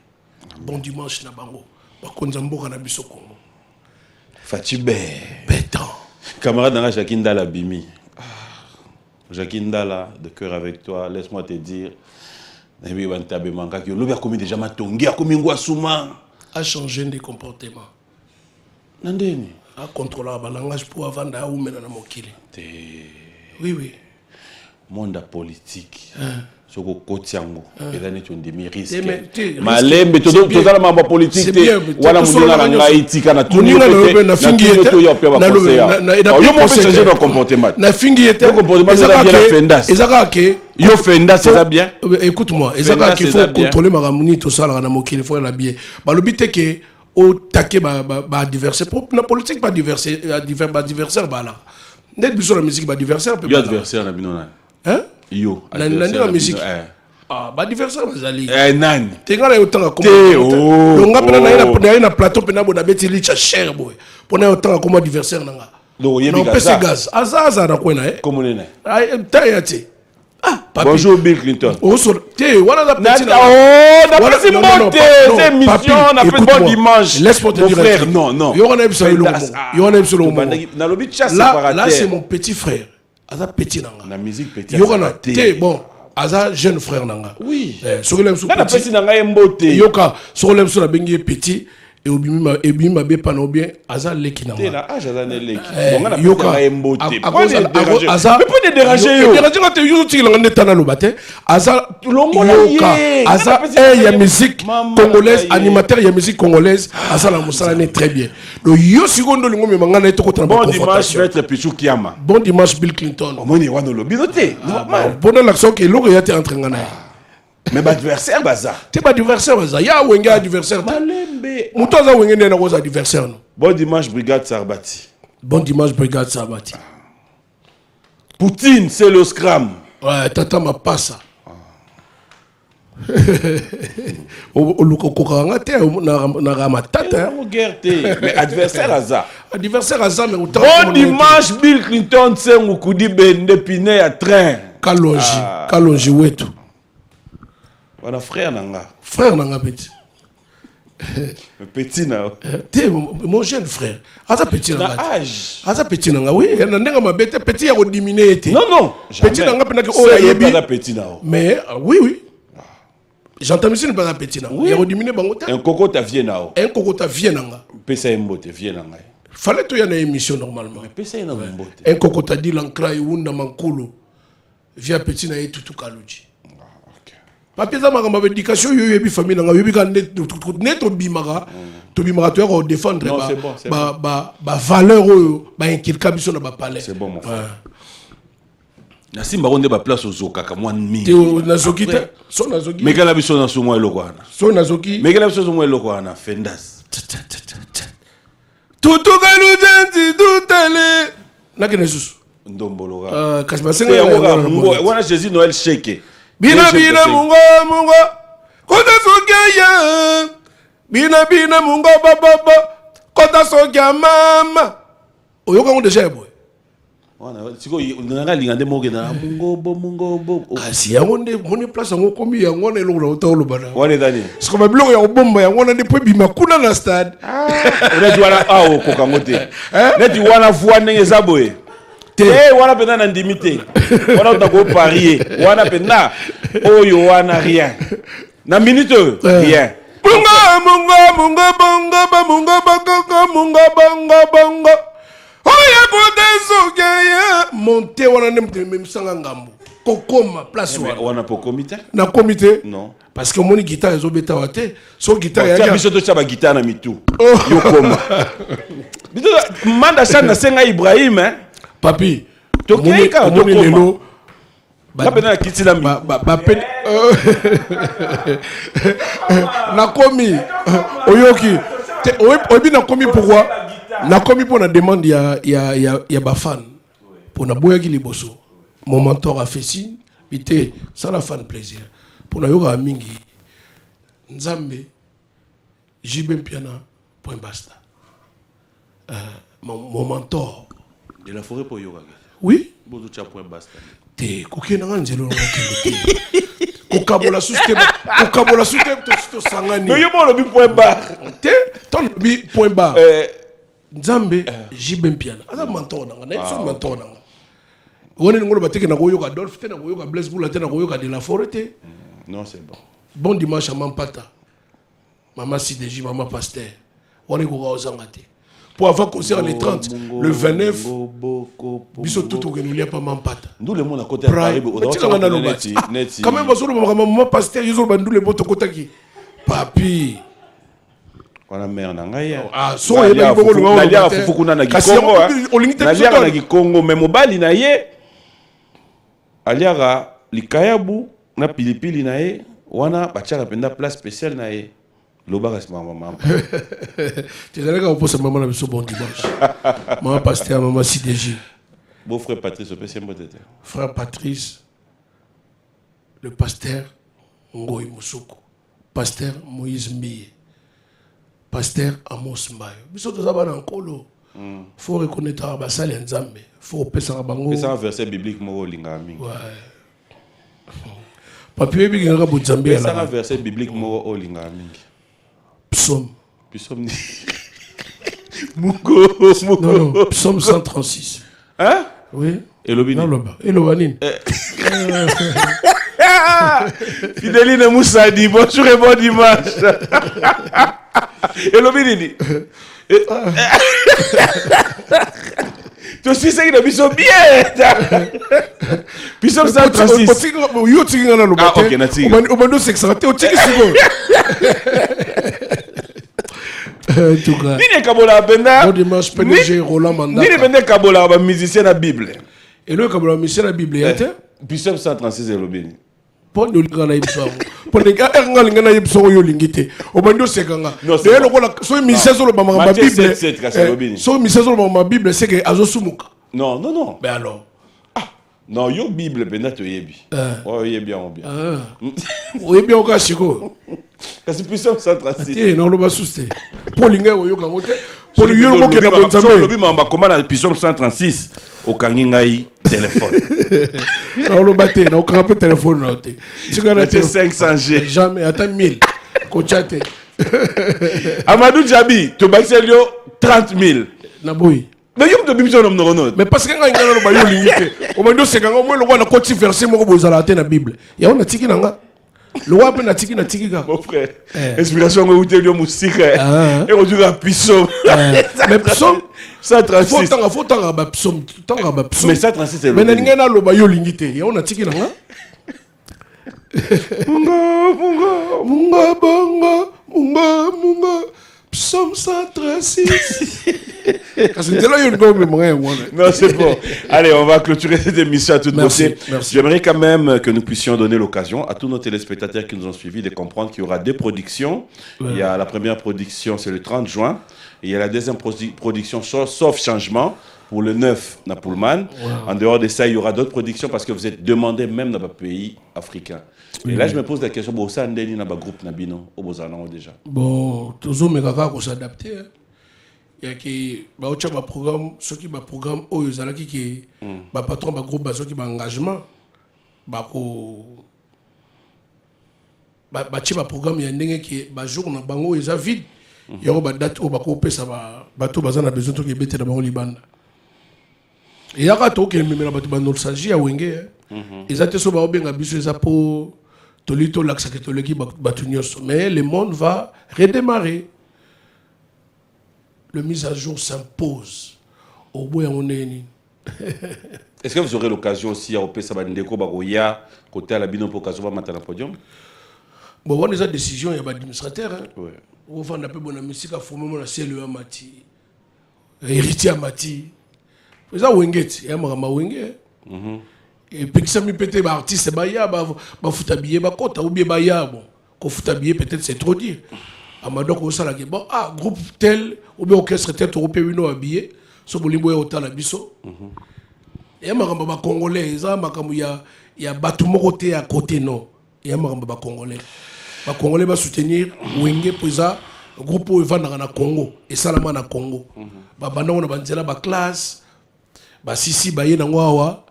Bon dimanche na bango. Par contre, Zambo Kanabiso Congo. Fachi Beton. Camarade Nara Jacqueline Dala Bimi. Jacqueline Dala, de cœur avec toi, laisse-moi te dire. Nabi Wantabe Manga, qui a commis déjà ma tongue, a commis Ngouassouma. a changé de comportement. Nandeni. A contrôlé le langage pour avant d'aller où maintenant mokili. Oui. Monde politique. Ce que Kotiango, et là tu as des risques. Malembe, tout ça la mambo politique. Voilà mon na ngaiti kana tout na fingi était. Yo mo changer de comportement. Na fingi était. Comportement ça bien Fendas. Ezaka ke yo Fendas ça bien. Écoute-moi, ezaka qu'il faut contrôler maramuni tout ça la mokili faut la bien. Ba le but est que au taquer ba adversaire pour la politique pas adversaire ba là. Net biso la musique ba adversaire peut pas. Yo adversaire na binona. Hein? Yo, la musique. Ah, bah adversaire bazali. Nani. Tenga na autant comme. Donc ngapena na plateau pena bona beti licha cher boy. Pona autant comme adversaire nanga. Donc yebi gaz. Aza na kwena Comment nena? Ay tayati. Ah, bonjour Bill Clinton. Oh te voilà la petite. Oh, na petite monte, c'est émission, na fait bon dimanche. Laisse-moi te dire frère, non. Yo on a na lobi chasse separateur. Là c'est mon petit frère. Aza petit nanga. Na musique petit. Yoka te bon. Aza jeune frère nanga. Oui. Sokolem sou petit. Na petit nanga embote. Yoka sokolem sou na bengi petit et obima be pa no bien aza leki nanga. Te na âge aza ne leki. Donc na petit embote. Aza. Mais pas de déranger yo. Déranger quand yo ti langa netana lo bate. Aza yoka. Aza ya musique congolaise, animateur ya musique congolaise, aza la musala ne très bien. Donc yo sikondo lingo me manga na to ko bon dimanche maître Pichou Kiama. Bon dimanche Bill Clinton. Omoni wana lo binoté. Bon l'action que l'autre ya te entraîné. Mais adversaire baza. T'es pas adversaire baza. Ya wenga adversaire. Malembe. Mutoza wenga na ko adversaire no. Bon dimanche Brigade Sarbati. Bon dimanche Brigade Sarbati. Poutine c'est le scram. Ouais, tata ma passa. O luko kokanga te na ramatata. Mais adversaire aza. Adversaire aza mais autant. Bon dimanche Bill Clinton c'est ngukudi bende piné à train. Kalonji wetu. Voilà frère nanga. Frère nanga petit. Petit na. T'es mon jeune frère. Aza petit nanga. Âge. Aza petit nanga. Oui, na ndenga mabete petit ya ko diminuer été. Non. Petit nanga penaki o yebi. Petit na. Mais oui. J'entends monsieur ne pas petit nanga. Ya ko diminuer bango ta. Un coco ta vient na. Un coco ta vient nanga. Pesa embote vient nanga. Fallait to y en a émission normalement. Mais pesa na embote. Un coco ta dit l'ancra yunda mankulu. Via petit na tutu kaluji. Papier za makamba éducation yo yebi famille nanga yebi ka net to bimaka to défendre ba valeur ba inculquer biso na ba palais. C'est bon mon frère. Na simba ronde ba place ozoka ka mwa mi. Te na zokita so na zoki. Mekala biso na sumo eloko ana. So na zoki. Mekala biso sumo eloko ana Fendas. Tutu kalujenti tutale. Na kene susu. Ndombologa. Kasba senga wana Jésus Noël shake. Bina mungo kota sokaya bina mungo baba kota sokya mama oyoka ngo déjà boy wana siko nanga lingande moke na mungo bo kasi yango nde moni place yango komi yango na eloko na otolo bana wana dani siko babiloko ya bomba yango na depuis bima kuna na stade neti wana awo kokango te neti wana voix ndenge za boye wana pena na ndimité wana utako parier wana pena oyo wana rien na minute rien mungo bongo oya koteso kaya monter wana ndemte misanga ngambo kokoma place wana po comité na comité non parce que moni guitare ezobeta wate so guitare ya biso to chaba guitare na mitu yokoma biso manda sana senga Ibrahim hein papi moni lelo bapena kiti na bapena nakomi oyoki oyebi nakomi pourquoi nakomi pour la demande ya bafan pour na boyaki liboso mon mentor a fait signe bité ça la fan plaisir pour na yoka mingi nzambe JB Mpiana point basta mon mentor de la forêt pour yoga. Oui. Bon, tu as point basta. Te kokena nganzelo ngokende. Kokabola système, kokabola système to sangani. Mais yo bon le point bas. Te ton bi point bas. Nzambe JB Mpiana. Aza mentor nanga, na so mentor nanga. Woni ngolo bateke na koyoka Adolphe te na koyoka Blaise Boula te na koyoka de la forêt te. Non, c'est bon. Bon dimanche à Mampata. Maman CDJ, maman Pasteur. On est au Zangate. Pour avoir concert les 30, le 29, biso tout au Genoulia pas mampata. Nous le monde à côté de Paris, quand même, maman Pasteur, ils ont bandou les bottes côté qui. Papi. On a mère nangaya. Ah, so il y a beaucoup de gens. Nalia fufukuna na Gikongo. Nalia na Gikongo, mais mobali na ye. Aliara likayabu na pilipili na ye. Wana bachara penda place spéciale na ye. Loba c'est maman. Tu sais quand on pose maman na bon dimanche. Maman Pasteur, maman CDJ. Beau frère Patrice, c'est un frère Patrice, le pasteur Ngoy Moussoukou, pasteur Moïse Mbiye, pasteur Amos Mbayo. Biso to zaba na nkolo. Faut reconnaître abasali nzambe. Faut pesa bango. C'est un verset biblique mo linga mingi. Ouais. Papier bi ngaka bo nzambe là. C'est un verset biblique mo linga mingi. Psaume. Psaume. Mugo. Non, Psaume 136. Hein? Oui. Elobini. Non, Loba. Elobanine. Fidéline Moussadi, bonjour et bon dimanche. Elobini. Tu sais que nous sommes bien. Puis sommes 136. Ah, ok, Nati. On m'a dit que ça va être aussi. Nini Kabola Benda. Bon dimanche, PDG Roland Mandaka. Nini Benda Kabola, musicien de la Bible. Et le Kabola, musicien de la Bible, puis sommes 136 Elobini. Pour nous, les gars, pour les gars, ils sont lingité. Au moins, c'est quand même. Soit musicien sur le ma Bible. Soit musicien sur le ma Bible, c'est que Azosumuka. Non, non, non. Ben alors. Non, yo Bible, Benda, tu es bien. Oh, il est bien, on bien. Oui, bien, on cache Chico. Parce que puis sommes 136. Eh, non, le bas sous-té. Pour l'ingé, on y a pour le yo, on a puis sommes 136. Au Kangingaï, téléphone. Non, le bâté, non, on a un téléphone. Tu as 500G. Jamais, attends 1000. Kochate. Amadou Djabi, tu vas 30 000. Naboui. Mais il y a des gens mais parce que quand on a limité, on m'a dit c'est quand on a côté verset moi vous allez la Bible. Il y a on a tiki nanga. Le roi peut na tiki ga. Mon frère. Inspiration où tu es musique et on dit puissant. Mais psaume 136. Faut tant ba psaume, mais 136 c'est le. Mais ninga na lo ba yo limité. Il y a on a tiki nanga. Munga. Psaume 136. Non, c'est bon. Allez, on va clôturer cette émission à toute beauté. J'aimerais quand même que nous puissions donner l'occasion à tous nos téléspectateurs qui nous ont suivis de comprendre qu'il y aura deux productions. Il y a la première production, c'est le 30 juin. Et il y a la deuxième production, sauf changement, pour le 9, Napoulman. En dehors de ça, il y aura d'autres productions parce que vous êtes demandé même dans le pays africain. Et là, je me pose la question, bon, ça, Ndeni, n'a pas groupe Nabino, au Bozano déjà. Bon, toujours, mais quand on s'adapte, il y a qui, bah, au programme, ceux qui va programme, oh, ils ont qui, bah, patron, bah, groupe, bah, ceux qui va engagement, bah, bah, programme, il y a un dingue qui, bah, jour, na bango, ils ont vide. Il y a une date où, bah, on ça va, bah, tout, bah, ça, on a besoin de qui bête dans le Liban. Et il y a un truc qui est même là, bah, nostalgie à Wenge, ils ont été sur, bah, bien, à Bissou, ils ont pour, tolito l'axe que toleki batunyoso, mais le monde va redémarrer. Le mise à jour s'impose. Au bout on est. Est-ce que vous aurez l'occasion aussi à opérer Sabandeko Bagoya côté à la bino pour Kazoba Matana Podium? Bon, on a des décisions, il y a des administrateurs. Oui. On va faire bonne musique à former mon CLE Mati, héritier Mati. Vous avez Wenget, il y a Marama Wenge. Et puis ça me peut-être artiste baya ba foutabier ba kota ou bien baya bon ko foutabier peut-être c'est trop dire amado ko sala ke bon groupe tel ou bien orchestre tel européen no habillé so bolimbo ya otala biso et makamba ba congolais za makambu ya batu moko te à côté non et makamba ba congolais ba soutenir Wenge poza groupe o vanda na Congo et salama na Congo ba banda na banzela ba classe ba sisi ba yena ngwawa.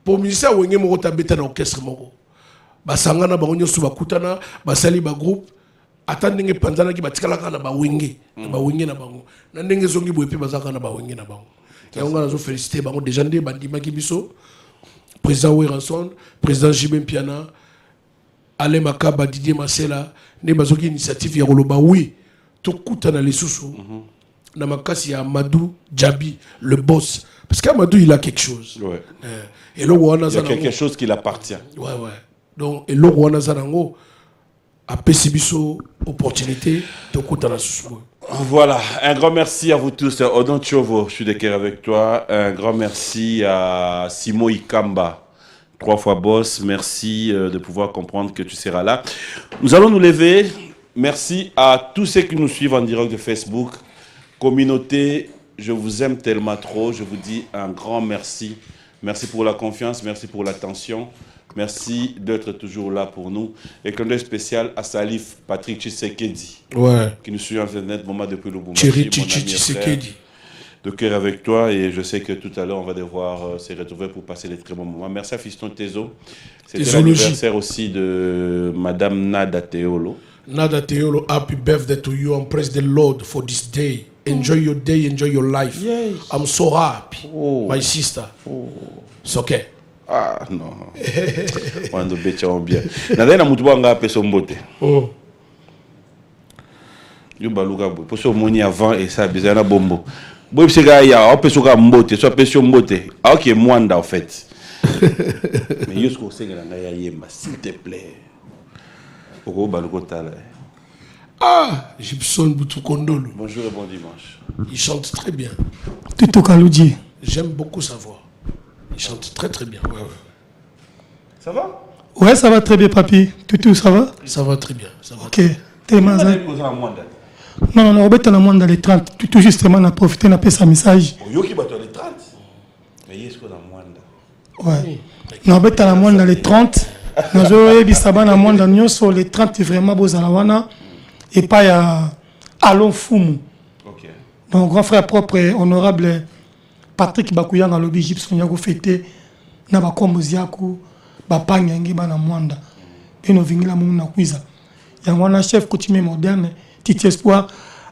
Pour musicien Wenge moko tabeta na orchestre moko basangana bango nyoso bakutana basali ba groupe ata ndenge panzana ki batikala kana ba Wenge na bango na ndenge zongi boepe bazaka na ba Wenge na bango yango na zo féliciter bango déjà ndé bandima ki biso président Weranson président Jibem Piana Ale Makaba, Didier Masela, ne bazoki initiative ya koloba oui, tokuta na lisusu. Na makasi ya Amadou Djabi, le boss. Parce qu'Amadou, il a quelque chose. Ouais. Et le Rwanda, il y a quelque chose qui l'appartient. Ouais. Donc, et le Rwanda, Zanango, a Pessibiso, opportunité, tokuta na lisusu. Voilà, un grand merci à vous tous. Odon Chovo, je suis de cœur avec toi. Un grand merci à Simo Ikamba. 3 fois boss, merci de pouvoir comprendre que tu seras là. Nous allons nous lever. Merci à tous ceux qui nous suivent en direct de Facebook. Communauté, je vous aime tellement trop. Je vous dis un grand merci. Merci pour la confiance, merci pour l'attention. Merci d'être toujours là pour nous. Et un d'œil spécial à Salif Patrick Tshisekedi, qui nous suit en Internet moment depuis le Thierry Tshisekedi. De cœur avec toi, et je sais que tout à l'heure on va devoir se retrouver pour passer des très bons moments. Merci à Fiston Tezo. C'était l'anniversaire aussi de Madame Nada Teolo. Nada Teolo, happy birthday to you and praise the Lord for this day. Enjoy your day, enjoy your life. Yes. I'm so happy, my sister. It's okay. Ah non. On doit bien bien. Nada na mutuba nga peso mbote. Yo baluka bo. Poso moni avant et ça bizana bombo. Boy psika ya o peso ka mbote, so peso mbote. Ah OK mwanda en fait. Mais yosko senga nga ya yemba s'il te plaît. Oko baluko tala. Ah, Gibson Boutoukondolo. Bonjour et bon dimanche. Il chante très bien. Tuto Kaloudji. J'aime beaucoup sa voix. Il chante très très bien. Ouais. Ça va? Ouais, ça va très bien, papy. Tuto, ça va? Ça va très bien. Ça va ok. Tellement ça. Non, on va dans le monde dans les 30. Tuto, justement, on a profité, on a fait sa message. Yo qui bat dans les 30. Mais est-ce qu'on a moins là? Ouais. On va dans le monde dans les 30. Nous avons dit ça dans le monde dans nous sur les 30 vraiment beaux à la wana. Et pas à Alon Foumou. Ok. Donc, grand frère propre et honorable Patrick Bakouya dans l'objet Gibson Yago fêté. Na ba komoziaku ba panyangi ba na mwanda. Et nous vingila mon na kuiza. Yangwana chef coutumier moderne, Titi Espoir,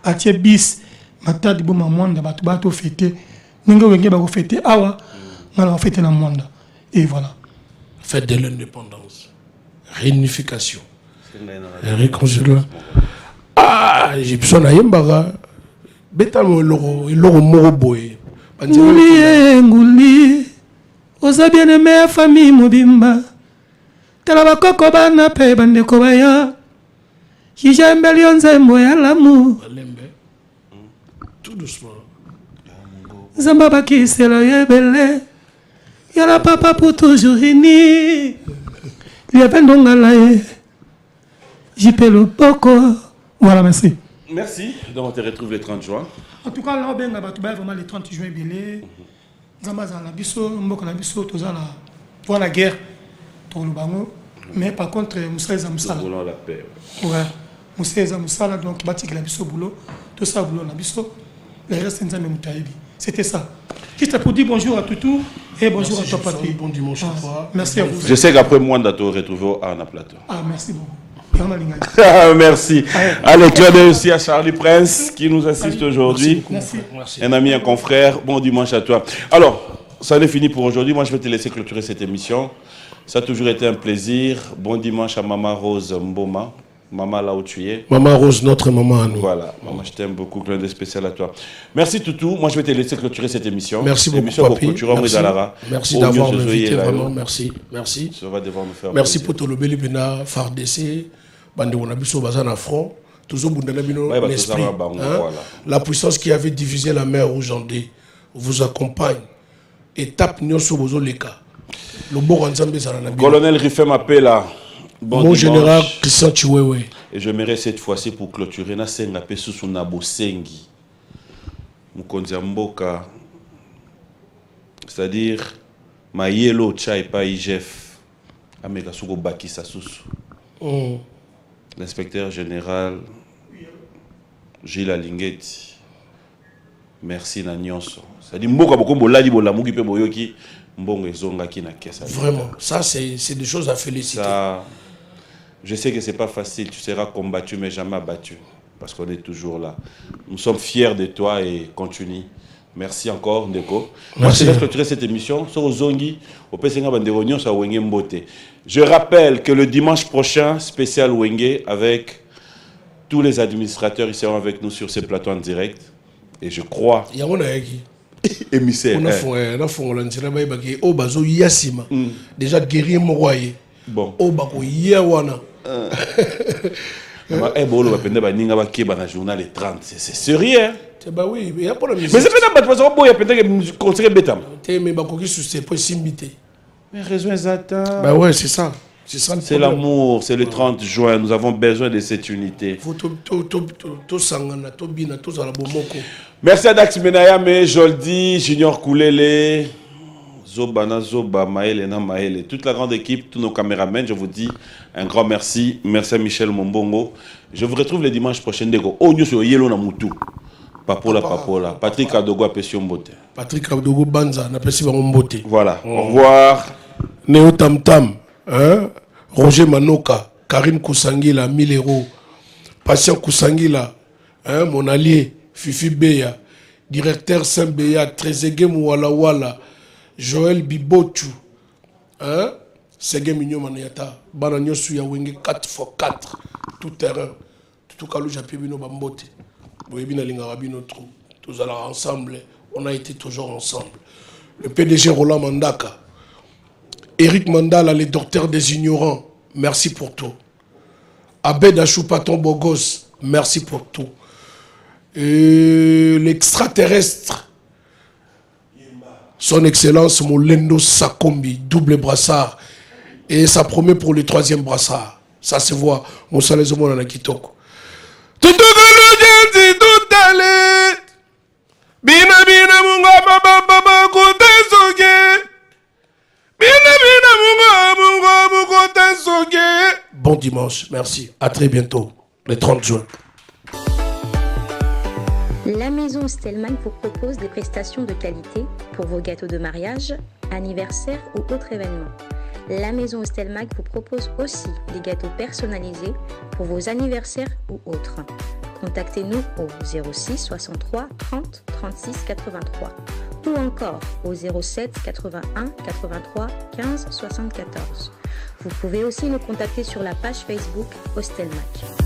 Atie bis, matadi bo ma mwanda bato fêté. Ninga wenge ba ko fêté awa, na la fêté na mwanda. Et voilà. Fête de l'indépendance. Réunification. Réconciliation. Ah, Gibson Ayembaga. Betamo loro moro boy. Nguli, oza bien aimé famille mobimba. Talaba koko bana pe bande kobaya. Jija mbelion zembo ya l'amour. Tout doucement. Zamba baki c'est le yebele. Yala papa pour toujours uni. Il y avait ndongalaye. JP le poko. Voilà, merci. Merci. Donc on te retrouve le 30 juin. En tout cas, là, on va vraiment le 30 juin. Pour la guerre, mais par contre, Moussa est Moussa. Nous voulons la paix. Ouais. Moussa est Moussa, donc il bâtit le boulot. Tout ça, boulot, le reste, c'est Moutaïbi. C'était ça. Juste pour dire bonjour à Toutou et bonjour à toi, Papi. Bon dimanche à toi. Merci à vous. Je sais qu'après moi, on va te retrouver à un plateau. Ah, merci beaucoup. Merci. Allez, clin d'œil aussi à Charlie Prince qui nous assiste aujourd'hui. Merci. Un ami, un confrère. Bon dimanche à toi. Alors, ça en est fini pour aujourd'hui. Moi, je vais te laisser clôturer cette émission. Ça a toujours été un plaisir. Bon dimanche à Maman Rose Mboma. Maman, là où tu es. Maman Rose, notre maman à nous. Voilà. Maman, je t'aime beaucoup. Clin d'œil spécial à toi. Merci, Toutou. Moi, je vais te laisser clôturer cette émission. Merci beaucoup, Papi. Merci d'avoir m'invité, vraiment. Merci. Ça va devoir nous faire merci pour tout le bel bena, FARDC. Bande on a vu sur Bazan front, toujours l'esprit. La puissance qui avait divisé la mer aujourd'hui vous accompagne. Étape Nyoso Bozo Leka. Le bon ensemble Colonel Riffet m'appelle là. Mon général Christian Chiwewe. Et je m'aimerais cette fois-ci pour clôturer na senga pe sous nabo sengi. Mukonzi mboka. C'est-à-dire ma yelo chai pa IGF. Amega suko baki sa susu. L'inspecteur général Gilles Alingeti. Merci na nyonso. C'est-à-dire mboka bokombo ladi bolamu ki pe boyoki mbongo ezonga ki na kesa. Vraiment, ça c'est des choses à féliciter. Ça, je sais que c'est pas facile, tu seras combattu mais jamais abattu parce qu'on est toujours là. Nous sommes fiers de toi et continue Merci encore, Ndeko. Merci. Merci de clôturer cette émission. Sur Zongi, au PCNA Banderognon, sur Wenge Mbote. Je rappelle que le dimanche prochain, spécial Wenge, avec tous les administrateurs, ils seront avec nous sur ces plateaux en direct. Et je crois. Il y a un qui. Émissaire. On a fait déjà guéri Moroye. Bon. Obako Yawana. Eh bon, on va prendre un journal les 30. C'est sérieux. Bah oui, mais il y a pas la musique. Mais c'est pas de façon, il y a peut-être que conseiller Bétam. Mais bah qui sur ces possibilités. Mais raison exacte. Bah ouais, c'est ça. C'est ça le C'est problème. l'amour, c'est le 30 juin. Nous avons besoin de cette unité. Faut to sangana, to bina, to zala bomoko. Merci à Dax Menayame, Joldi, Junior Koulele, Zobana, Zoba, Maël, Maël et toute la grande équipe, tous nos caméramens. Je vous dis un grand merci. Merci à Michel Mombongo. Je vous retrouve le dimanche prochain. Oh, nous sommes Yellow Namutu. Papola, Papola. Patrick Adogo, Pession Mbote. Patrick Adogo Banza, na pesi bango mbote. Voilà. Au revoir. Néo Tam Tam, hein? Roger Manoka, Karim Koussangila, 1000 €. Patient Koussangila, hein? Mon allié, Fifi Beya, directeur Saint-Beya, Trezege Mouala Wala, Joël Bibotu, hein? Sege Mignon Maniata, Bananyo Suya Wenge 4x4, tout terrain, tout calou Japibino Bambote. Boyebina Lingarabino Trou, tous allons ensemble, on a été toujours ensemble. Le PDG Roland Mandaka, Eric Mandala, les docteurs des ignorants, merci pour tout. Abed Achoupaton Bogos, merci pour tout. L'extraterrestre, son excellence Molendo Sakombi, double brassard. Et ça promet pour le 3e brassard. Ça se voit, on s'en les hommes dans Kitoko. Tout Bina bina munga baba baba kote soge. Bina bina munga kote soge. Bon dimanche, merci. À très bientôt, le 30 juin. La maison Stelmach vous propose des prestations de qualité pour vos gâteaux de mariage, anniversaire ou autres événements. La maison Stelmach vous propose aussi des gâteaux personnalisés pour vos anniversaires ou autres. Contactez-nous au 06 63 30 36 83 ou encore au 07 81 83 15 74. Vous pouvez aussi nous contacter sur la page Facebook Stelmach.